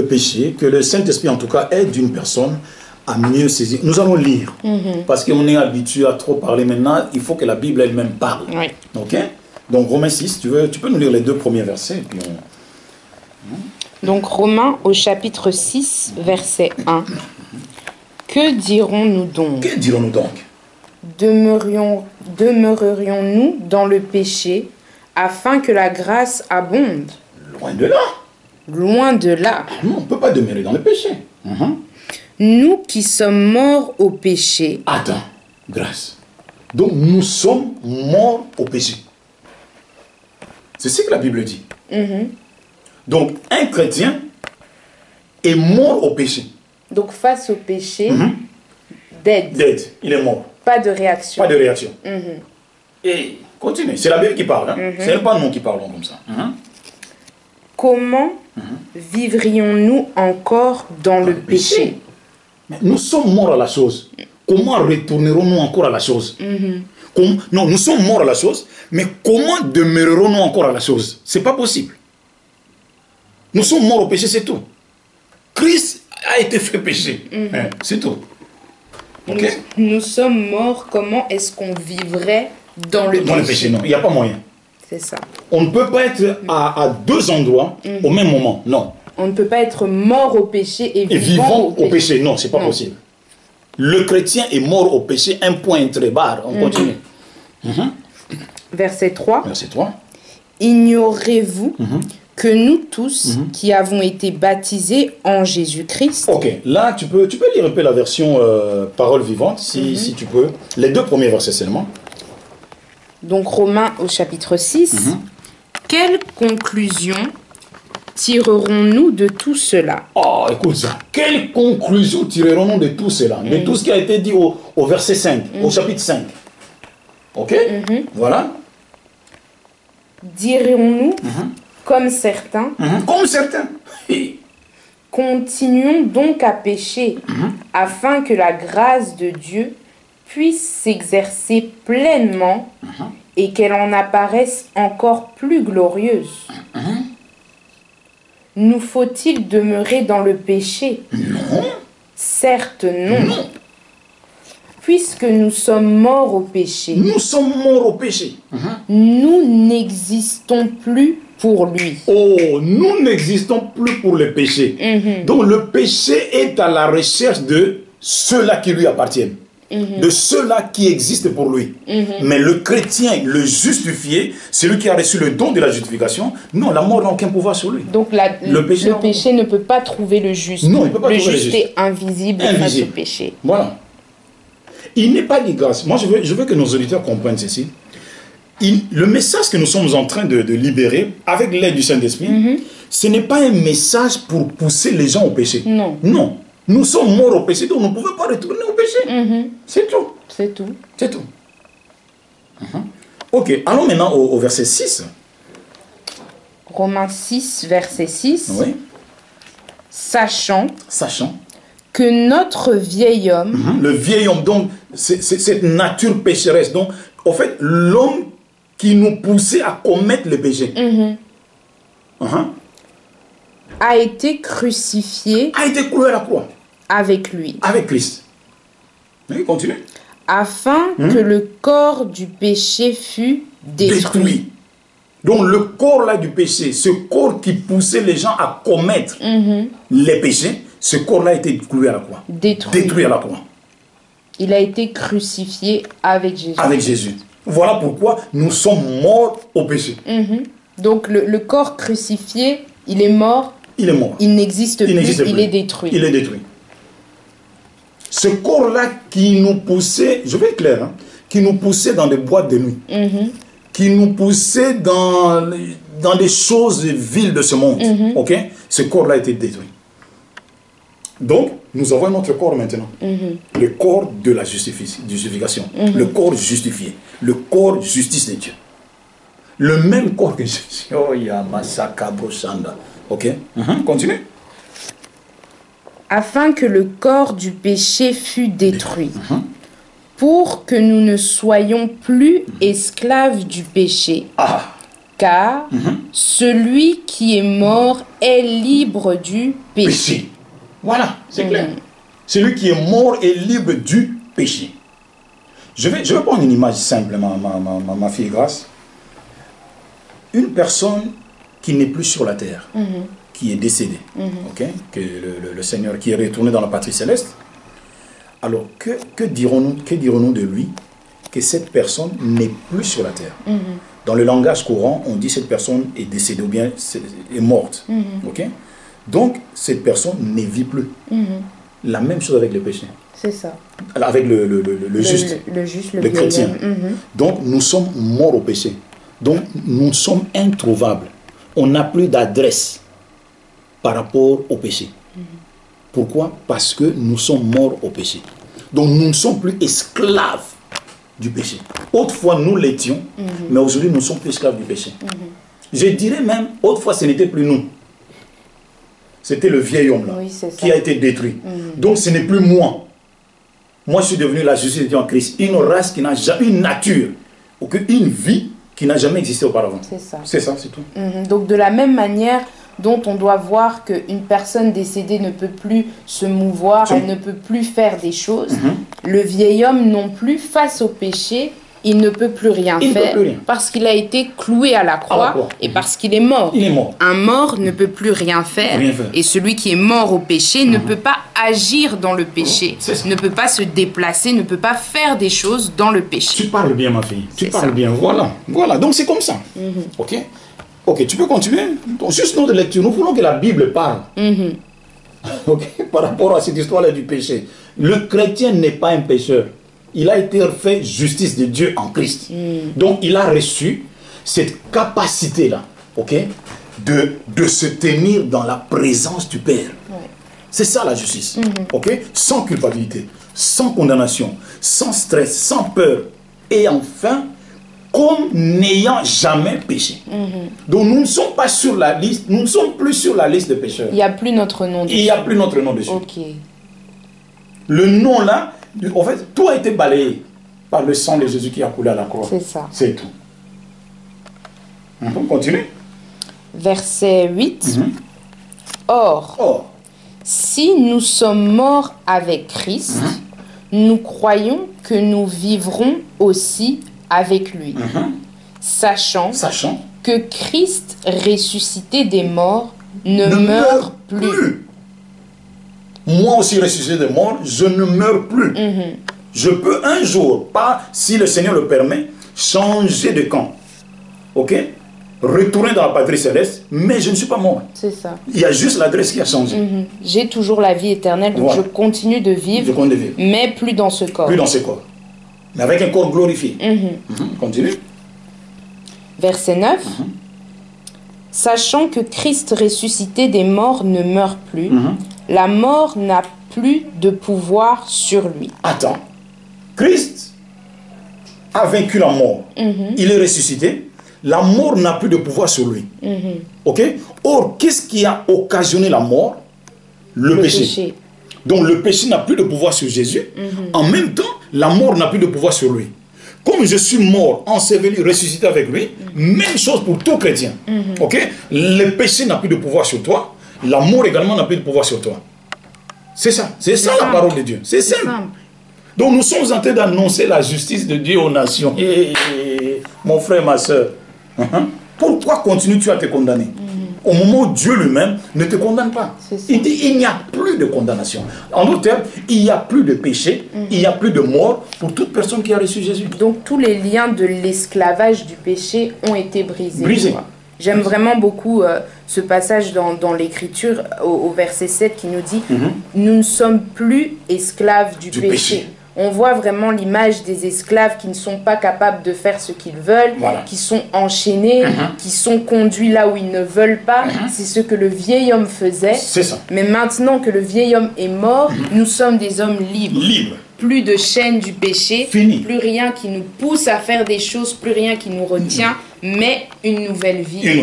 [SPEAKER 1] péché, que le Saint-Esprit en tout cas aide une personne à mieux saisir. Nous allons lire, parce qu'on est habitué à trop parler maintenant, il faut que la Bible elle-même parle.
[SPEAKER 2] Oui.
[SPEAKER 1] Ok? Donc Romains 6, tu peux nous lire les 2 premiers versets et puis
[SPEAKER 2] Donc Romains au chapitre 6, verset 1. Que dirons-nous donc?
[SPEAKER 1] Que dirons-nous donc?
[SPEAKER 2] Demeurerions-nous dans le péché afin que la grâce abonde?
[SPEAKER 1] Loin de là.
[SPEAKER 2] Loin de là.
[SPEAKER 1] Non, on ne peut pas demeurer dans le péché.
[SPEAKER 2] Nous qui sommes morts au péché.
[SPEAKER 1] Attends, Grâce. Donc nous sommes morts au péché. C'est ce que la Bible dit. Donc, un chrétien est mort au péché.
[SPEAKER 2] Donc, face au péché, dead.
[SPEAKER 1] Dead, il est mort.
[SPEAKER 2] Pas de réaction.
[SPEAKER 1] Pas de réaction. Et continue, c'est la Bible qui parle. Hein. Ce n'est pas nous qui parlons comme ça.
[SPEAKER 2] Comment vivrions-nous encore dans le péché?
[SPEAKER 1] Mais nous sommes morts à la chose. Comment retournerons-nous encore à la chose? Non, nous sommes morts à la chose, mais comment demeurerons-nous encore à la chose? Ce n'est pas possible. Nous sommes morts au péché, c'est tout. Christ a été fait péché. C'est tout. Okay?
[SPEAKER 2] Nous sommes morts, comment est-ce qu'on vivrait dans le péché?
[SPEAKER 1] Dans le péché, non. Il n'y a pas moyen.
[SPEAKER 2] C'est ça.
[SPEAKER 1] On ne peut pas être à deux endroits au même moment. Non.
[SPEAKER 2] On ne peut pas être mort au péché et vivant
[SPEAKER 1] au péché. Non, ce n'est pas possible. Le chrétien est mort au péché, un point très barre. On continue.
[SPEAKER 2] Verset 3.
[SPEAKER 1] Verset 3.
[SPEAKER 2] Ignorez-vous que nous tous qui avons été baptisés en Jésus-Christ.
[SPEAKER 1] Ok, là tu peux lire un peu la version parole vivante, si tu peux. Les 2 premiers versets seulement.
[SPEAKER 2] Donc Romains au chapitre 6. Quelle conclusion tirerons-nous de tout cela?
[SPEAKER 1] Oh, écoute ça. Quelle conclusion tirerons-nous de tout cela? De tout ce qui a été dit au verset 5, au chapitre 5. Ok? Voilà.
[SPEAKER 2] Dirons-nous comme certains?
[SPEAKER 1] Comme certains.
[SPEAKER 2] Continuons donc à pécher, afin que la grâce de Dieu puisse s'exercer pleinement et qu'elle en apparaisse encore plus glorieuse. Nous faut-il demeurer dans le péché?
[SPEAKER 1] Non.
[SPEAKER 2] Certes non. Puisque nous sommes morts au péché.
[SPEAKER 1] Nous sommes morts au péché.
[SPEAKER 2] Nous n'existons plus pour lui.
[SPEAKER 1] Oh, nous n'existons plus pour le péché. Donc le péché est à la recherche de ceux-là qui lui appartiennent. De ceux-là qui existent pour lui. Mais le chrétien, le justifié, celui qui a reçu le don de la justification, non, la mort n'a aucun pouvoir sur lui.
[SPEAKER 2] Donc le péché ne peut pas trouver le juste.
[SPEAKER 1] Non, il ne peut pas trouver le juste.
[SPEAKER 2] Le juste est invisible face au péché.
[SPEAKER 1] Voilà. Il n'est pas dit grâce. Moi, je veux que nos auditeurs comprennent ceci. Le message que nous sommes en train de libérer avec l'aide du Saint-Esprit, ce n'est pas un message pour pousser les gens au péché.
[SPEAKER 2] Non.
[SPEAKER 1] Non. Nous sommes morts au péché, donc nous ne pouvons pas retourner au péché. C'est tout.
[SPEAKER 2] C'est tout.
[SPEAKER 1] C'est tout. Ok, allons maintenant au verset 6.
[SPEAKER 2] Romains 6, verset 6.
[SPEAKER 1] Oui.
[SPEAKER 2] Sachant que notre vieil homme...
[SPEAKER 1] Le vieil homme, donc, c'est cette nature pécheresse. Donc, en fait, l'homme qui nous poussait à commettre le péché.
[SPEAKER 2] A été crucifié.
[SPEAKER 1] A été cloué à la croix.
[SPEAKER 2] Avec lui.
[SPEAKER 1] Avec Christ. Oui, continue.
[SPEAKER 2] Afin que le corps du péché fût détruit.
[SPEAKER 1] Donc le corps là du péché, ce corps qui poussait les gens à commettre les péchés, ce corps là a été cloué à la croix. Détruit à la croix.
[SPEAKER 2] Il a été crucifié avec Jésus.
[SPEAKER 1] Avec Jésus. Voilà pourquoi nous sommes morts au péché.
[SPEAKER 2] Donc le corps crucifié, il est mort.
[SPEAKER 1] Il est mort.
[SPEAKER 2] Il n'existe plus, il est détruit.
[SPEAKER 1] Il est détruit. Ce corps-là qui nous poussait, je vais être clair, hein, qui nous poussait dans des boîtes de nuit, qui nous poussait dans des choses viles de ce monde, ok? Ce corps-là a été détruit. Donc, nous avons notre corps maintenant. Le corps de la justification. Le corps justifié. Le corps justice de Dieu. Le même corps que Jésus. Oh, Yamasaka Broshanda. Ok? Continue.
[SPEAKER 2] Afin que le corps du péché fût détruit, pour que nous ne soyons plus esclaves du péché. Car celui qui est mort est libre du péché.
[SPEAKER 1] Voilà, c'est clair. Celui qui est mort est libre du péché. Je vais prendre une image simple, ma fille Grâce. Une personne qui n'est plus sur la terre, qui est décédée, ok, que le Seigneur qui est retourné dans la patrie céleste. Alors, que dirons-nous de lui? Que cette personne n'est plus sur la terre. Dans le langage courant, on dit cette personne est décédée ou bien est morte. Ok? Donc, cette personne ne vit plus. La même chose avec le péché.
[SPEAKER 2] C'est ça.
[SPEAKER 1] Avec le juste,
[SPEAKER 2] le
[SPEAKER 1] chrétien. Donc, nous sommes morts au péché. Donc, nous sommes introuvables. On n'a plus d'adresse par rapport au péché. Pourquoi? Parce que nous sommes morts au péché. Donc, nous ne sommes plus esclaves du péché. Autrefois, nous l'étions, mais aujourd'hui, nous ne sommes plus esclaves du péché. Je dirais même, autrefois, ce n'était plus nous. C'était le vieil homme là, qui a été détruit. Donc, ce n'est plus moi. Moi, je suis devenu la justice de Dieu en Christ. Une race qui n'a jamais, une nature, ou une vie qui n'a jamais existé auparavant. C'est ça. C'est ça, c'est tout.
[SPEAKER 2] Donc, de la même manière dont on doit voir qu'une personne décédée ne peut plus se mouvoir, elle ne peut plus faire des choses, le vieil homme non plus, face au péché, il ne peut plus rien faire parce qu'il a été cloué à la croix et parce qu'il est mort.
[SPEAKER 1] Il est mort.
[SPEAKER 2] Un mort ne peut plus rien faire. Et celui qui est mort au péché ne peut pas agir dans le péché, ne peut pas se déplacer, ne peut pas faire des choses dans le péché.
[SPEAKER 1] Tu parles bien, ma fille. Tu parles bien. Voilà. Voilà. Donc c'est comme ça. Ok. Ok, tu peux continuer. Donc, juste notre lecture. Nous voulons que la Bible parle. Ok. Par rapport à cette histoire-là du péché. Le chrétien n'est pas un pécheur. Il a été fait justice de Dieu en Christ. Donc, il a reçu cette capacité-là, ok, de se tenir dans la présence du Père. C'est ça la justice, ok, sans culpabilité, sans condamnation, sans stress, sans peur. Et enfin, comme n'ayant jamais péché. Donc, nous ne sommes pas sur la liste, nous ne sommes plus sur la liste de pécheurs.
[SPEAKER 2] Il n'y a plus notre nom dessus.
[SPEAKER 1] Il n'y a plus notre nom dessus.
[SPEAKER 2] Ok.
[SPEAKER 1] Le nom là, en fait, tout a été balayé par le sang de Jésus qui a coulé à la croix.
[SPEAKER 2] C'est ça.
[SPEAKER 1] C'est tout. On continue.
[SPEAKER 2] Verset 8. Or, si nous sommes morts avec Christ, nous croyons que nous vivrons aussi avec lui, sachant que Christ ressuscité des morts ne meurt plus.
[SPEAKER 1] Moi aussi ressuscité des morts, je ne meurs plus. Je peux un jour, pas si le Seigneur le permet, changer de camp. Ok? Retourner dans la patrie céleste, mais je ne suis pas mort.
[SPEAKER 2] C'est ça.
[SPEAKER 1] Il y a juste l'adresse qui a changé.
[SPEAKER 2] J'ai toujours la vie éternelle, donc je continue de vivre, mais plus dans ce corps.
[SPEAKER 1] Plus dans ce corps. Mais avec un corps glorifié. Continue.
[SPEAKER 2] Verset 9. Sachant que Christ ressuscité des morts ne meurt plus, la mort n'a plus de pouvoir sur lui.
[SPEAKER 1] Attends. Christ a vaincu la mort. Il est ressuscité. La mort n'a plus de pouvoir sur lui. Ok? Or, qu'est-ce qui a occasionné la mort? Le péché. Donc, le péché n'a plus de pouvoir sur Jésus. En même temps, la mort n'a plus de pouvoir sur lui. Comme je suis mort, enseveli, ressuscité avec lui, même chose pour tout chrétien. Ok? Le péché n'a plus de pouvoir sur toi. La mort également n'a plus de pouvoir sur toi. C'est ça. C'est ça la parole de Dieu. C'est simple. Donc nous sommes en train d'annoncer la justice de Dieu aux nations. Mon frère, ma soeur. Pourquoi continues-tu à te condamner? Au moment où Dieu lui-même ne te condamne pas. Il dit il n'y a plus de condamnation. En d'autres termes, il n'y a plus de péché, il n'y a plus de mort pour toute personne qui a reçu Jésus.
[SPEAKER 2] Donc tous les liens de l'esclavage du péché ont été brisés. J'aime vraiment beaucoup ce passage dans l'Écriture, au verset 7, qui nous dit « Nous ne sommes plus esclaves du péché ». On voit vraiment l'image des esclaves qui ne sont pas capables de faire ce qu'ils veulent, qui sont enchaînés, qui sont conduits là où ils ne veulent pas. C'est ce que le vieil homme faisait. Mais maintenant que le vieil homme est mort, nous sommes des hommes libres. Plus de chaînes du péché, plus rien qui nous pousse à faire des choses, plus rien qui nous retient, mais une nouvelle vie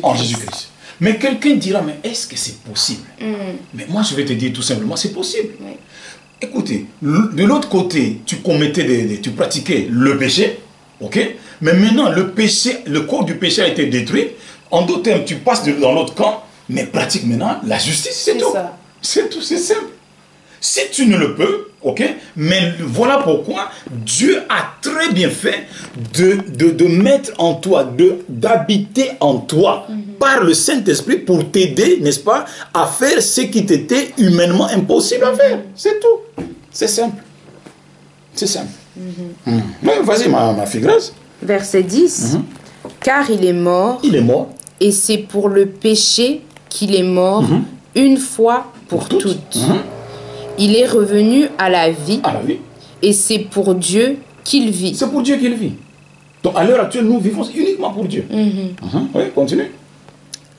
[SPEAKER 2] en Jésus-Christ.
[SPEAKER 1] Mais quelqu'un dira, mais est-ce que c'est possible? Mais moi je vais te dire tout simplement, c'est possible. Écoutez, de l'autre côté, tu pratiquais le péché, ok? Mais maintenant, le péché, le corps du péché a été détruit. En d'autres termes, tu passes dans l'autre camp, mais pratique maintenant la justice, c'est tout. C'est tout, c'est simple. Si tu ne le peux, ok? Mais voilà pourquoi Dieu a très bien fait de mettre en toi, d'habiter en toi par le Saint-Esprit pour t'aider, n'est-ce pas, à faire ce qui t'était humainement impossible à faire. C'est tout. C'est simple. C'est simple. Vas-y, ma fille Grâce.
[SPEAKER 2] Verset 10. Car il est mort.
[SPEAKER 1] Il est mort.
[SPEAKER 2] Et c'est pour le péché qu'il est mort une fois pour toutes. Il est revenu à la vie. Et c'est pour Dieu qu'il vit.
[SPEAKER 1] C'est pour Dieu qu'il vit. Donc à l'heure actuelle, nous vivons uniquement pour Dieu. Oui, continue.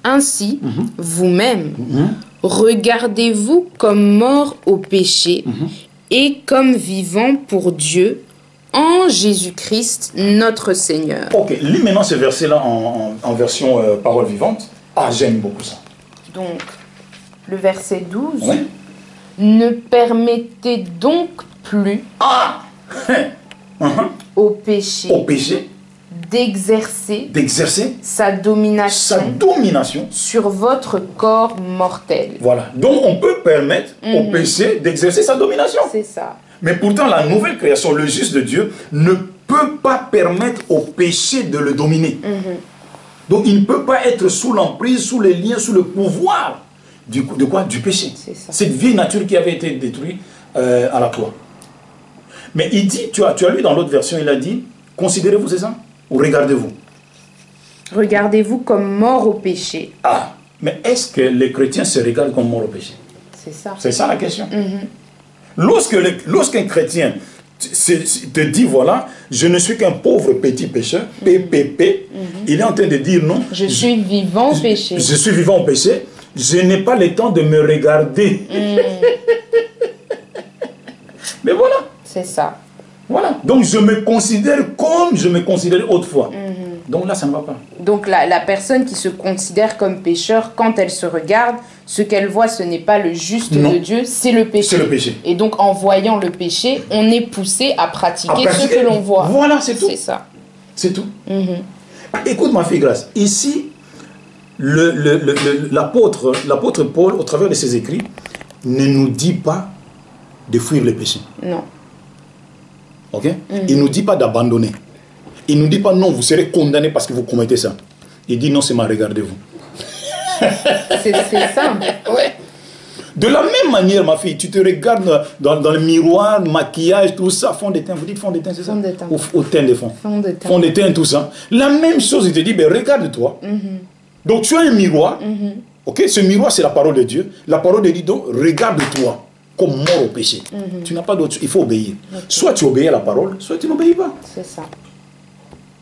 [SPEAKER 2] Ainsi, vous-même, regardez-vous comme mort au péché et comme vivant pour Dieu en Jésus-Christ, notre Seigneur.
[SPEAKER 1] Ok, lis maintenant ce verset-là en version parole vivante. Ah, j'aime beaucoup ça.
[SPEAKER 2] Donc, le verset 12.
[SPEAKER 1] Oui.
[SPEAKER 2] Ne permettez donc plus au péché d'exercer sa domination sur votre corps mortel.
[SPEAKER 1] Voilà. Donc on peut permettre au péché d'exercer sa domination.
[SPEAKER 2] C'est ça.
[SPEAKER 1] Mais pourtant la nouvelle création, le juste de Dieu, ne peut pas permettre au péché de le dominer. Donc il ne peut pas être sous l'emprise, sous les liens, sous le pouvoir de quoi? Du péché. Cette vieille nature qui avait été détruite à la croix. Mais il dit, tu as lu dans l'autre version, il a dit, considérez-vous, c'est ça? Ou regardez-vous?
[SPEAKER 2] Regardez-vous comme mort au péché.
[SPEAKER 1] Ah, mais est-ce que les chrétiens se regardent comme morts au péché?
[SPEAKER 2] C'est ça.
[SPEAKER 1] C'est ça la question. Lorsqu'un chrétien te dit, voilà, je ne suis qu'un pauvre petit pécheur, PPP, il est en train de dire non.
[SPEAKER 2] Je suis vivant au péché.
[SPEAKER 1] Je suis vivant au péché. Je n'ai pas le temps de me regarder. Mais voilà.
[SPEAKER 2] C'est ça.
[SPEAKER 1] Voilà. Donc je me considère comme je me considérais autrefois. Donc là, ça ne va pas.
[SPEAKER 2] Donc la personne qui se considère comme pécheur, quand elle se regarde, ce qu'elle voit, ce n'est pas le juste de Dieu, c'est le péché.
[SPEAKER 1] C'est le péché.
[SPEAKER 2] Et donc en voyant le péché, on est poussé à pratiquer ce que l'on voit.
[SPEAKER 1] Voilà, c'est tout.
[SPEAKER 2] C'est ça.
[SPEAKER 1] C'est tout. Écoute ma fille Grâce, ici, l'apôtre Paul, au travers de ses écrits, ne nous dit pas de fuir le péché.
[SPEAKER 2] Non.
[SPEAKER 1] Ok? Il ne nous dit pas d'abandonner. Il ne nous dit pas non, vous serez condamné parce que vous commettez ça. Il dit non, c'est mal, regardez-vous.
[SPEAKER 2] C'est ça.
[SPEAKER 1] Ouais. De la même manière, ma fille, tu te regardes dans le miroir, maquillage, tout ça, fond de teint. Vous dites fond de teint, c'est ça?
[SPEAKER 2] Fond de teint.
[SPEAKER 1] Au teint de fond.
[SPEAKER 2] Fond de teint.
[SPEAKER 1] Fond de teint, tout ça. La même chose, il te dit, ben, regarde-toi. Donc tu as un miroir. Ok? Ce miroir, c'est la parole de Dieu. La parole de Dieu, donc, regarde-toi comme mort au péché. Tu n'as pas d'autre. Il faut obéir. Soit tu obéis à la parole, soit tu n'obéis pas.
[SPEAKER 2] C'est ça.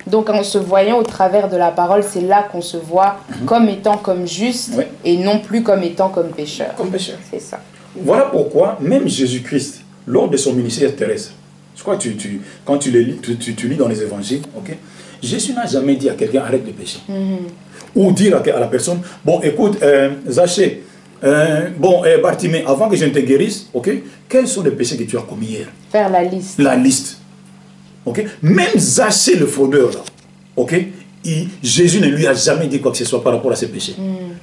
[SPEAKER 2] Donc en se voyant au travers de la parole, c'est là qu'on se voit comme étant comme juste et non plus comme étant comme pécheur.
[SPEAKER 1] Comme pécheur.
[SPEAKER 2] C'est ça.
[SPEAKER 1] Voilà pourquoi même Jésus-Christ, lors de son ministère terrestre, je crois que quand tu lis dans les évangiles, Jésus n'a jamais dit à quelqu'un arrête de pécher. Ou dire à la personne, bon écoute, Zachée, Bartimée, avant que je ne te guérisse, quels sont les péchés que tu as commis hier?
[SPEAKER 2] Faire la liste.
[SPEAKER 1] La liste. Même Zachée le fraudeur, là, Jésus ne lui a jamais dit quoi que ce soit par rapport à ses péchés.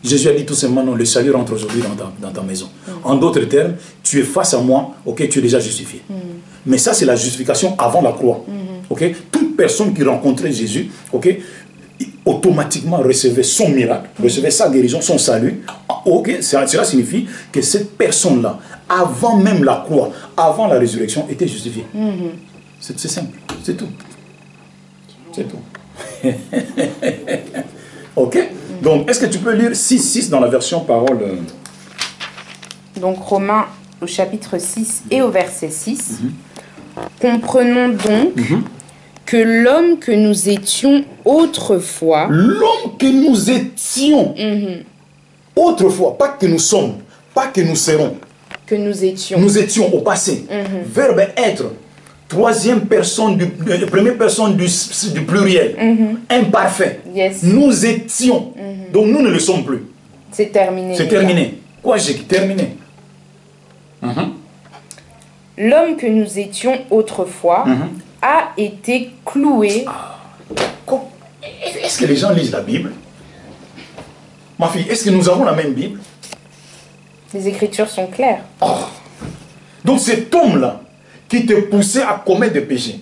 [SPEAKER 1] Jésus a dit tout simplement, non, le salut rentre aujourd'hui dans ta maison. En d'autres termes, tu es face à moi, tu es déjà justifié. Mais ça, c'est la justification avant la croix. Toute personne qui rencontrait Jésus, automatiquement recevait son miracle, recevait sa guérison, son salut. Cela signifie que cette personne-là, avant même la croix, avant la résurrection, était justifiée. C'est simple, c'est tout. C'est tout. Donc, est-ce que tu peux lire 6.6 dans la version parole
[SPEAKER 2] Donc, Romains au chapitre 6 et au verset 6. Comprenons donc que l'homme que nous étions autrefois...
[SPEAKER 1] L'homme que nous étions autrefois, pas que nous sommes, pas que nous serons.
[SPEAKER 2] Que nous étions.
[SPEAKER 1] Nous étions au passé. Verbe être. Troisième personne, première personne du pluriel. Imparfait.
[SPEAKER 2] Yes.
[SPEAKER 1] Nous étions. Donc nous ne le sommes plus.
[SPEAKER 2] C'est terminé.
[SPEAKER 1] C'est terminé. Quoi, j'ai terminé.
[SPEAKER 2] L'homme que nous étions autrefois a été cloué.
[SPEAKER 1] Est-ce que les gens lisent la Bible? Ma fille, est-ce que nous avons la même Bible?
[SPEAKER 2] Les Écritures sont claires.
[SPEAKER 1] Donc cet homme-là, qui te poussait à commettre des péchés,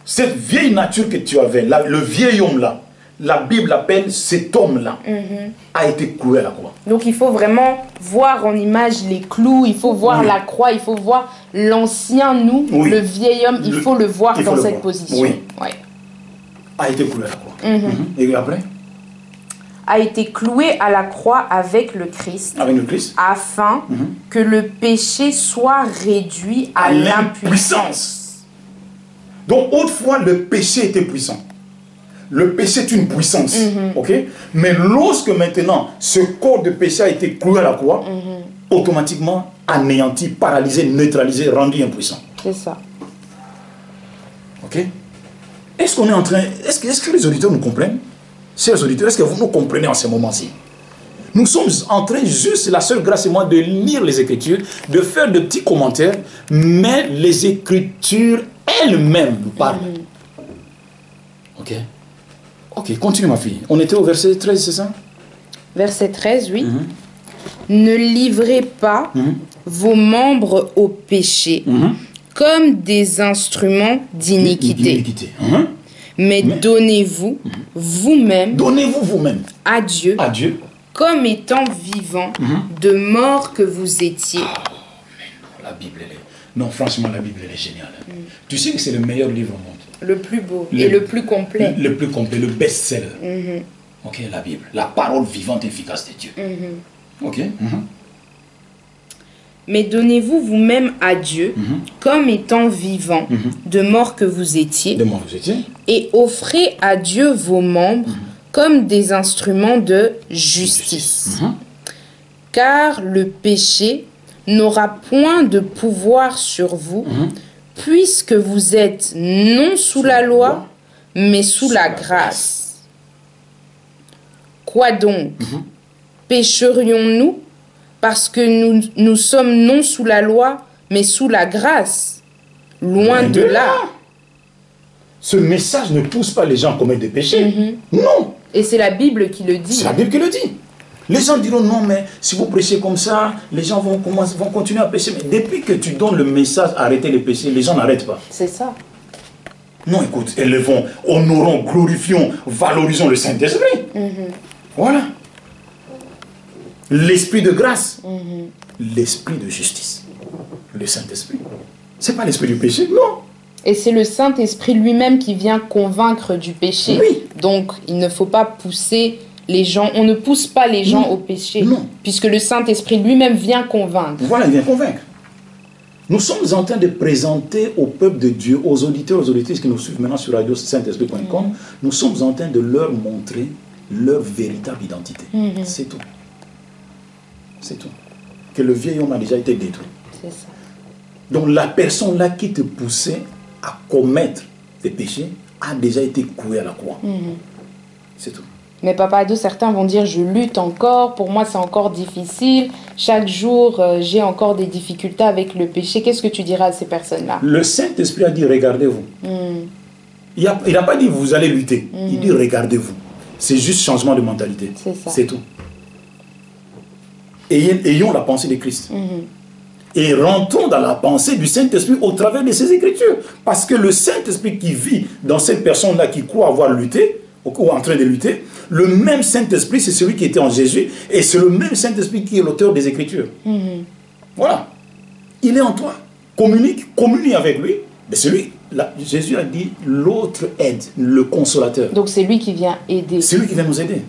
[SPEAKER 1] cette vieille nature que tu avais, le vieil homme-là, la Bible appelle cet homme-là, a été cloué à la croix.
[SPEAKER 2] Donc il faut vraiment voir en image les clous, il faut voir la croix, il faut voir l'ancien nous, le vieil homme, il faut le voir dans cette position.
[SPEAKER 1] Oui. A été cloué à la croix. Et après?
[SPEAKER 2] A été cloué à la croix avec le Christ, afin que le péché soit réduit à l'impuissance.
[SPEAKER 1] Donc autrefois le péché était puissant. le péché est une puissance. Ok? Mais lorsque maintenant, ce corps de péché a été cloué à la croix, automatiquement anéanti, paralysé, neutralisé, rendu impuissant.
[SPEAKER 2] C'est ça.
[SPEAKER 1] Ok? Est-ce qu'on est en train... Est-ce que les auditeurs nous comprennent? Chers auditeurs, est-ce que vous nous comprenez en ce moment-ci? Nous sommes en train, juste la seule grâce et moi, de lire les Écritures, de faire de petits commentaires, mais les Écritures elles-mêmes nous parlent. Ok? Ok, continue ma fille. On était au verset 13, c'est ça?
[SPEAKER 2] Verset 13, oui. Ne livrez pas vos membres au péché comme des instruments d'iniquité. Mais donnez-vous vous-même à Dieu, comme étant vivant de mort que vous étiez.
[SPEAKER 1] La Bible, elle est... Non, franchement, la Bible, elle est géniale. Tu sais que c'est le meilleur livre au monde.
[SPEAKER 2] Le plus beau et le plus complet.
[SPEAKER 1] Le plus complet, le best-seller. Ok, la Bible. La parole vivante et efficace de Dieu. Ok.
[SPEAKER 2] Mais donnez-vous vous-même à Dieu, comme étant vivant de mort que vous étiez.
[SPEAKER 1] De mort que vous étiez.
[SPEAKER 2] Et offrez à Dieu vos membres comme des instruments de justice. Car le péché n'aura point de pouvoir sur vous, puisque vous êtes non sous la loi, mais sous la grâce. Quoi donc? Pécherions-nous parce que nous sommes non sous la loi, mais sous la grâce? Loin de là.
[SPEAKER 1] Ce message ne pousse pas les gens à commettre des péchés. Non.
[SPEAKER 2] Et c'est la Bible qui le dit.
[SPEAKER 1] C'est la Bible qui le dit. Les gens diront non, mais si vous prêchez comme ça, les gens vont continuer à pécher. Mais depuis que tu donnes le message arrêtez les péchés, les gens n'arrêtent pas.
[SPEAKER 2] C'est ça.
[SPEAKER 1] Non, écoute, élevons, honorons, glorifions, valorisons le Saint-Esprit. Voilà. L'esprit de grâce, l'esprit de justice, le Saint-Esprit. C'est pas l'esprit du péché, non.
[SPEAKER 2] Et c'est le Saint-Esprit lui-même qui vient convaincre du péché.
[SPEAKER 1] Oui.
[SPEAKER 2] Donc, il ne faut pas pousser les gens, on ne pousse pas les gens au péché.
[SPEAKER 1] Non.
[SPEAKER 2] Puisque le Saint-Esprit lui-même vient convaincre.
[SPEAKER 1] Voilà, il vient convaincre. Nous sommes en train de présenter au peuple de Dieu, aux auditeurs, aux auditrices qui nous suivent maintenant sur radio saint-esprit.com, nous sommes en train de leur montrer leur véritable identité. C'est tout. C'est tout. Que le vieil homme a déjà été détruit.
[SPEAKER 2] C'est ça.
[SPEAKER 1] Donc la personne là qui te poussait à commettre des péchés a déjà été clouée à la croix. C'est tout.
[SPEAKER 2] Mais Papa Ado, certains vont dire je lutte encore, pour moi c'est encore difficile, chaque jour j'ai encore des difficultés avec le péché. Qu'est-ce que tu diras à ces personnes-là?
[SPEAKER 1] Le Saint-Esprit a dit regardez-vous. Il n'a pas dit vous allez lutter, il dit regardez-vous. C'est juste changement de mentalité.
[SPEAKER 2] C'est ça.
[SPEAKER 1] C'est tout. Ayons la pensée de Christ. Et rentrons dans la pensée du Saint-Esprit au travers de ses Écritures. Parce que le Saint-Esprit qui vit dans cette personne-là qui croit avoir lutté, ou en train de lutter, le même Saint-Esprit, c'est celui qui était en Jésus, et c'est le même Saint-Esprit qui est l'auteur des Écritures. Voilà. Il est en toi. Communie avec lui. Mais Jésus a dit, l'autre aide, le consolateur.
[SPEAKER 2] Donc c'est lui qui vient aider.
[SPEAKER 1] C'est lui qui vient nous aider.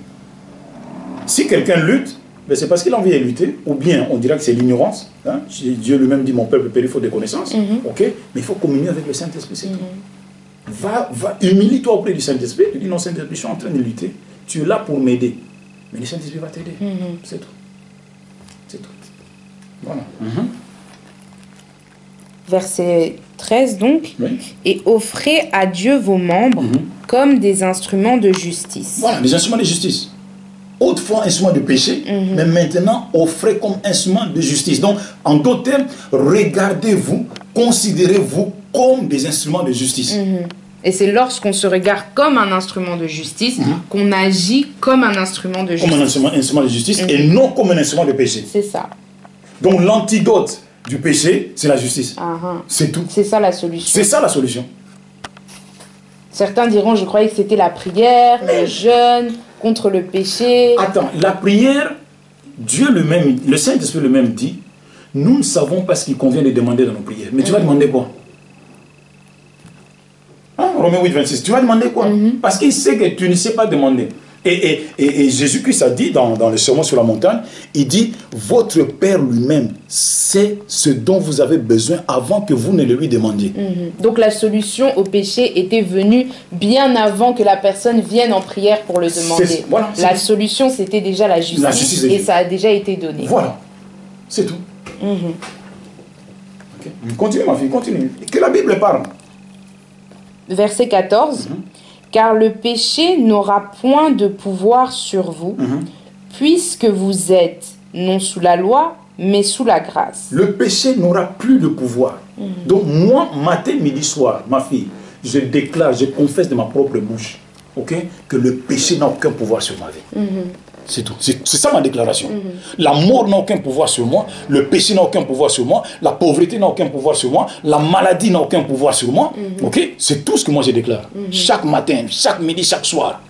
[SPEAKER 1] Si quelqu'un lutte, c'est parce qu'il a envie de lutter, ou bien on dira que c'est l'ignorance. Hein? Dieu lui-même dit, mon peuple périt faute de connaissances. Ok? Mais il faut communier avec le Saint-Esprit, c'est tout. Humilie-toi auprès du Saint-Esprit. Tu dis, non, Saint-Esprit, je suis en train de lutter. Tu es là pour m'aider. Mais le Saint-Esprit va t'aider. C'est tout. C'est tout. Voilà.
[SPEAKER 2] Verset 13 donc.
[SPEAKER 1] Oui.
[SPEAKER 2] Et offrez à Dieu vos membres comme des instruments de justice.
[SPEAKER 1] Voilà, des instruments de justice. Autrefois instrument de péché, mais maintenant offrez comme instrument de justice. Donc, en d'autres termes, regardez-vous, considérez-vous comme des instruments de justice.
[SPEAKER 2] Et c'est lorsqu'on se regarde comme un instrument de justice qu'on agit comme un instrument de justice.
[SPEAKER 1] Comme un instrument de justice et non comme un instrument de péché.
[SPEAKER 2] C'est ça.
[SPEAKER 1] Donc l'antidote du péché, c'est la justice. C'est tout.
[SPEAKER 2] C'est ça la solution.
[SPEAKER 1] C'est ça la solution.
[SPEAKER 2] Certains diront, je croyais que c'était la prière, le jeûne contre le péché.
[SPEAKER 1] Attends, la prière, Dieu lui-même, le Saint-Esprit lui-même dit, nous ne savons pas ce qu'il convient de demander dans nos prières. Mais tu vas demander quoi? Romains 8, 26. Tu vas demander quoi? Parce qu'il sait que tu ne sais pas demander. Et Jésus-Christ a dit dans le sermon sur la montagne, il dit, votre Père lui-même sait ce dont vous avez besoin avant que vous ne le lui demandiez.
[SPEAKER 2] Donc la solution au péché était venue bien avant que la personne vienne en prière pour le demander.
[SPEAKER 1] Voilà,
[SPEAKER 2] la solution, c'était déjà la justice et ça a déjà été donné.
[SPEAKER 1] Voilà, c'est tout. Okay. Continue ma fille, continue. Que la Bible parle.
[SPEAKER 2] Verset 14. Car le péché n'aura point de pouvoir sur vous, puisque vous êtes non sous la loi, mais sous la grâce.
[SPEAKER 1] Le péché n'aura plus de pouvoir. Donc moi, matin, midi, soir, ma fille, je déclare, je confesse de ma propre bouche, que le péché n'a aucun pouvoir sur ma vie. C'est tout. C'est ça ma déclaration. La mort n'a aucun pouvoir sur moi, le péché n'a aucun pouvoir sur moi, la pauvreté n'a aucun pouvoir sur moi, la maladie n'a aucun pouvoir sur moi. C'est tout ce que moi je déclare. Chaque matin, chaque midi, chaque soir.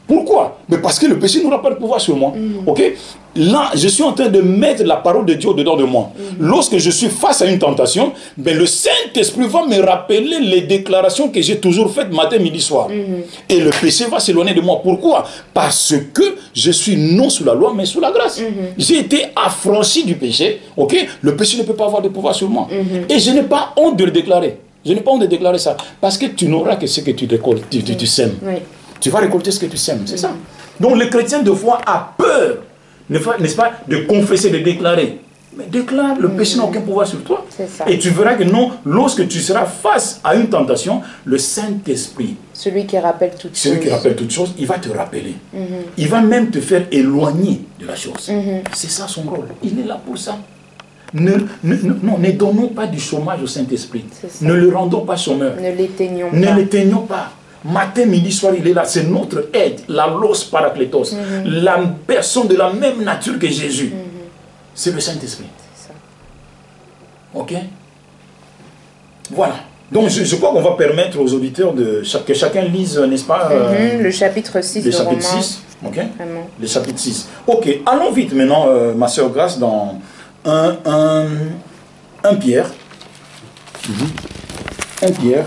[SPEAKER 1] Pourquoi? Mais parce que le péché n'aura pas de pouvoir sur moi. Là, je suis en train de mettre la parole de Dieu au-dedans de moi. Lorsque je suis face à une tentation, le Saint-Esprit va me rappeler les déclarations que j'ai toujours faites matin, midi, soir. Et le péché va s'éloigner de moi. Pourquoi? Parce que je suis non sous la loi, mais sous la grâce. J'ai été affranchi du péché. Le péché ne peut pas avoir de pouvoir sur moi. Et je n'ai pas honte de le déclarer. Je n'ai pas honte de déclarer ça. Parce que tu n'auras que ce que tu récoltes, tu sèmes. Tu vas récolter ce que tu sèmes, c'est ça. Donc le chrétien de foi a peur, n'est-ce pas, de confesser, de déclarer. Mais déclare, le péché n'a aucun pouvoir sur toi. Et tu verras que non, lorsque tu seras face à une tentation, le Saint-Esprit,
[SPEAKER 2] celui qui rappelle toutes
[SPEAKER 1] choses, il va te rappeler. Il va même te faire éloigner de la chose. C'est ça son rôle. Il est là pour ça. Ne donnons pas du chômage au Saint-Esprit. Ne le rendons pas chômeur.
[SPEAKER 2] Ne l'éteignons pas.
[SPEAKER 1] Ne l'éteignons pas. Matin, midi, soir, il est là. C'est notre aide, la Los Paraclétos. La personne de la même nature que Jésus. C'est le Saint-Esprit. Ok? Voilà. Donc, je crois qu'on va permettre aux auditeurs que chacun lise, n'est-ce pas
[SPEAKER 2] le chapitre 6
[SPEAKER 1] le chapitre 6. Ok? Le chapitre 6. Ok. Allons vite maintenant, ma soeur Grâce, dans 1 Pierre. 1 Pierre.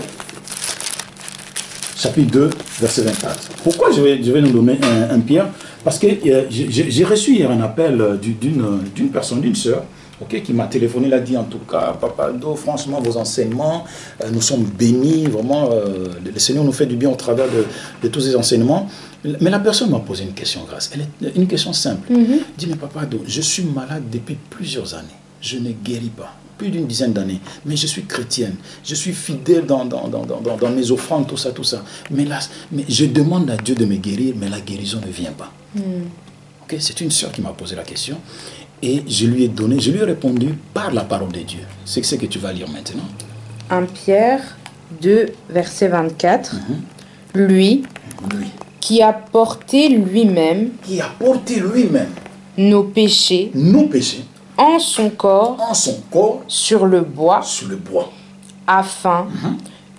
[SPEAKER 1] Chapitre 2, verset 24. Pourquoi je vais nous donner un Pierre? Parce que j'ai reçu hier un appel d'une personne, d'une sœur, qui m'a téléphoné, elle a dit en tout cas, Papa Do, franchement, vos enseignements, nous sommes bénis, vraiment, le Seigneur nous fait du bien au travers de tous ces enseignements. Mais la personne m'a posé une question, Grâce. Une question simple. Elle dit, mais Papa Do, je suis malade depuis plusieurs années, je ne guéris pas. Plus d'une dizaine d'années, mais je suis chrétienne, je suis fidèle dans mes offrandes, tout ça. Mais je demande à Dieu de me guérir, mais la guérison ne vient pas. C'est une sœur qui m'a posé la question, et je lui ai répondu par la parole de Dieu. C'est ce que tu vas lire maintenant.
[SPEAKER 2] 1 Pierre 2, verset 24. Lui, qui a porté lui-même nos péchés, en son corps, sur le bois, afin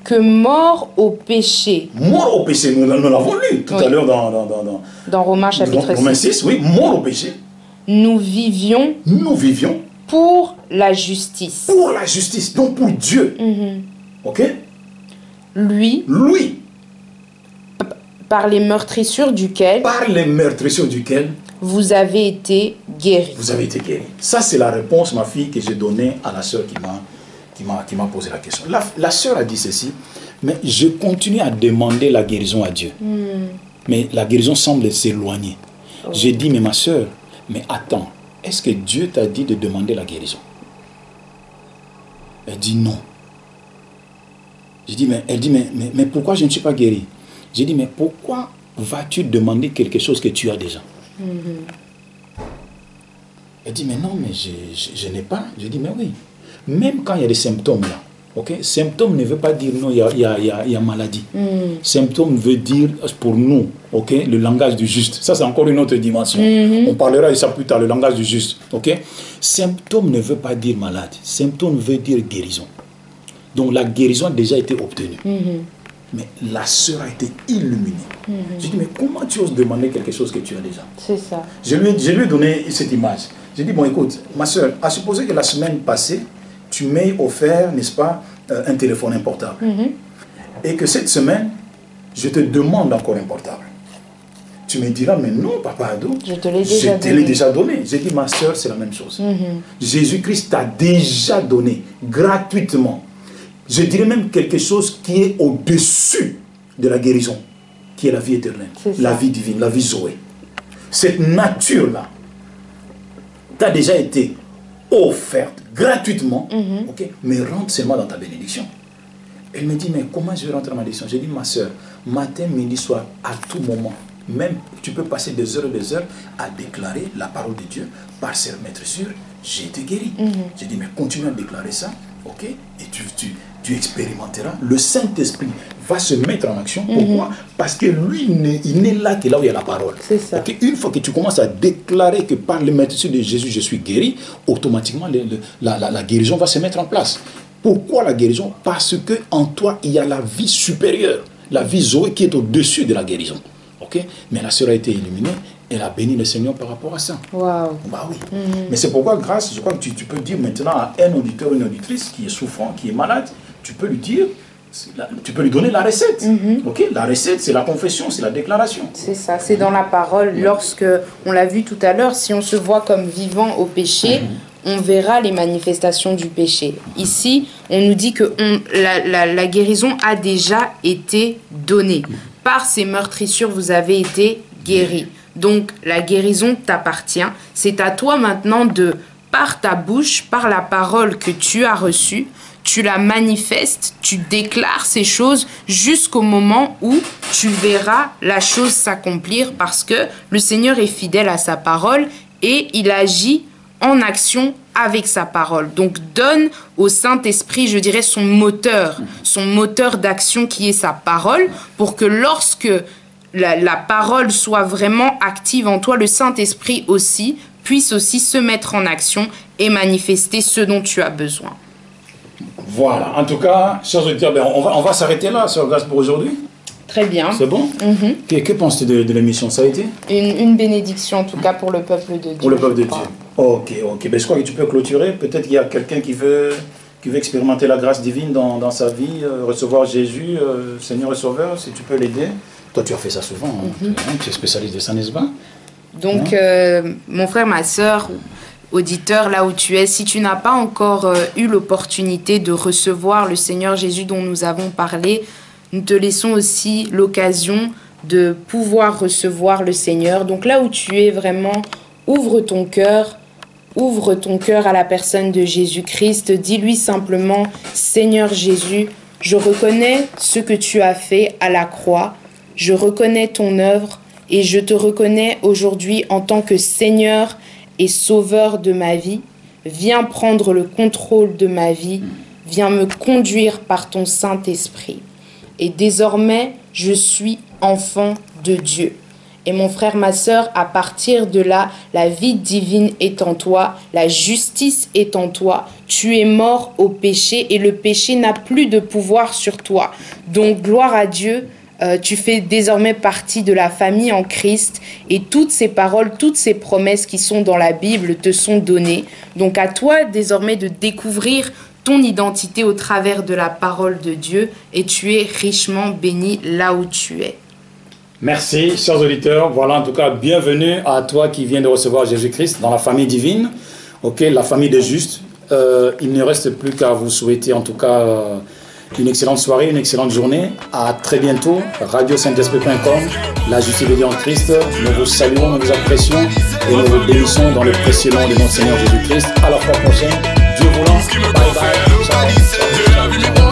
[SPEAKER 2] que mort au péché,
[SPEAKER 1] nous l'avons lu tout à l'heure
[SPEAKER 2] dans Romains chapitre
[SPEAKER 1] 6, oui, mort au péché,
[SPEAKER 2] nous vivions pour la justice,
[SPEAKER 1] donc pour Dieu.
[SPEAKER 2] Lui, par les meurtrissures duquel, vous avez été guéri.
[SPEAKER 1] Ça, c'est la réponse, ma fille, que j'ai donnée à la sœur qui m'a posé la question. La sœur a dit ceci, mais je continue à demander la guérison à Dieu. Mais la guérison semble s'éloigner. J'ai dit, mais ma sœur, mais attends, est-ce que Dieu t'a dit de demander la guérison? Elle dit non. Elle dit, mais pourquoi je ne suis pas guéri? J'ai dit, mais pourquoi vas-tu demander quelque chose que tu as déjà? Elle dit, mais non, mais je n'ai pas. Je dis, mais oui. Même quand il y a des symptômes là, symptôme ne veut pas dire non, il y a maladie. Symptôme veut dire, pour nous, le langage du juste. Ça, c'est encore une autre dimension. On parlera de ça plus tard, le langage du juste. Symptôme ne veut pas dire malade. Symptôme veut dire guérison. Donc la guérison a déjà été obtenue. Mais la sœur a été illuminée. J'ai dit, mais comment tu oses demander quelque chose que tu as déjà?
[SPEAKER 2] C'est ça.
[SPEAKER 1] Je lui ai donné cette image. J'ai dit, bon, écoute, ma sœur, à supposer que la semaine passée, tu m'aies offert, n'est-ce pas, un téléphone portable. Et que cette semaine, je te demande encore un portable. Tu me diras, mais non, papa ado,
[SPEAKER 2] je te l'ai
[SPEAKER 1] déjà donné. J'ai dit, ma soeur, c'est la même chose. Jésus-Christ t'a déjà donné gratuitement. Je dirais même quelque chose qui est au-dessus de la guérison, qui est la vie éternelle, la vie divine, la vie Zoé. Cette nature-là t'a déjà été offerte gratuitement, ok, mais rentre seulement dans ta bénédiction. Elle me dit, mais comment je vais rentrer dans ma bénédiction? J'ai dit, ma soeur, matin, midi, soir, à tout moment, même tu peux passer des heures et des heures à déclarer la parole de Dieu, par se remettre sûr, j'ai été guéri. J'ai dit, mais continue à déclarer ça, ok, et tu expérimenteras. Le Saint-Esprit va se mettre en action. Pourquoi? Parce que lui, il n'est là que là où il y a la parole.
[SPEAKER 2] C'est ça.
[SPEAKER 1] Okay? Une fois que tu commences à déclarer que par le maîtrise de Jésus, je suis guéri, automatiquement, la guérison va se mettre en place. Pourquoi la guérison? Parce qu'en toi, il y a la vie supérieure, la vie Zoé qui est au-dessus de la guérison. Okay? Mais la sœur a été illuminée, elle a béni le Seigneur par rapport à ça.
[SPEAKER 2] Wow.
[SPEAKER 1] Bah oui. Mais c'est pourquoi, grâce, je crois que tu peux dire maintenant à un auditeur ou une auditrice qui est souffrant, qui est malade, tu peux lui dire, tu peux lui donner la recette. Okay? La recette, c'est la confession, c'est la déclaration.
[SPEAKER 2] C'est ça, c'est dans la parole. Lorsque, on l'a vu tout à l'heure, si on se voit comme vivant au péché, on verra les manifestations du péché. Ici, on nous dit que la guérison a déjà été donnée. Par ces meurtrissures, vous avez été guéris. Donc, la guérison t'appartient. C'est à toi maintenant de, par ta bouche, par la parole que tu as reçue, tu la manifestes, tu déclares ces choses jusqu'au moment où tu verras la chose s'accomplir parce que le Seigneur est fidèle à sa parole et il agit en action avec sa parole. Donc, donne au Saint-Esprit, je dirais, son moteur d'action qui est sa parole pour que lorsque la parole soit vraiment active en toi, le Saint-Esprit aussi puisse aussi se mettre en action et manifester ce dont tu as besoin.
[SPEAKER 1] Voilà, en tout cas, chers auditeurs, on va s'arrêter là, Sœur Grace, pour aujourd'hui.
[SPEAKER 2] Très bien.
[SPEAKER 1] C'est bon? Que penses-tu de l'émission? Ça a été
[SPEAKER 2] une bénédiction, en tout cas, pour le peuple de Dieu.
[SPEAKER 1] Pour le peuple de Dieu. Ok. Ben, je crois que tu peux clôturer. Peut-être qu'il y a quelqu'un qui veut expérimenter la grâce divine dans sa vie, recevoir Jésus, Seigneur et Sauveur, si tu peux l'aider. Toi, tu as fait ça souvent. Tu es spécialiste de ça, n'est-ce pas?
[SPEAKER 2] Donc, mon frère, ma sœur, auditeur, là où tu es, si tu n'as pas encore eu l'opportunité de recevoir le Seigneur Jésus dont nous avons parlé, nous te laissons aussi l'occasion de pouvoir recevoir le Seigneur. Donc là où tu es vraiment, ouvre ton cœur à la personne de Jésus-Christ. Dis-lui simplement, Seigneur Jésus, je reconnais ce que tu as fait à la croix. Je reconnais ton œuvre et je te reconnais aujourd'hui en tant que Seigneur et Sauveur de ma vie. Viens prendre le contrôle de ma vie. Viens me conduire par ton Saint-Esprit. Et désormais, je suis enfant de Dieu. Et mon frère, ma sœur, à partir de là, la vie divine est en toi, la justice est en toi. Tu es mort au péché et le péché n'a plus de pouvoir sur toi. Donc, gloire à Dieu. Tu fais désormais partie de la famille en Christ et toutes ces paroles, toutes ces promesses qui sont dans la Bible te sont données. Donc à toi désormais de découvrir ton identité au travers de la parole de Dieu et tu es richement béni là où tu es.
[SPEAKER 1] Merci, chers auditeurs. Voilà, en tout cas, bienvenue à toi qui viens de recevoir Jésus-Christ dans la famille divine, la famille des justes. Il ne reste plus qu'à vous souhaiter en tout cas une excellente soirée, une excellente journée. À très bientôt. Radio-saint-esprit.com, la justice de Dieu en Christ. Nous vous saluons, nous vous apprécions et nous vous bénissons dans le précieux nom de notre Seigneur Jésus-Christ. À la fois prochaine. Dieu voulant. Bye bye. Ciao.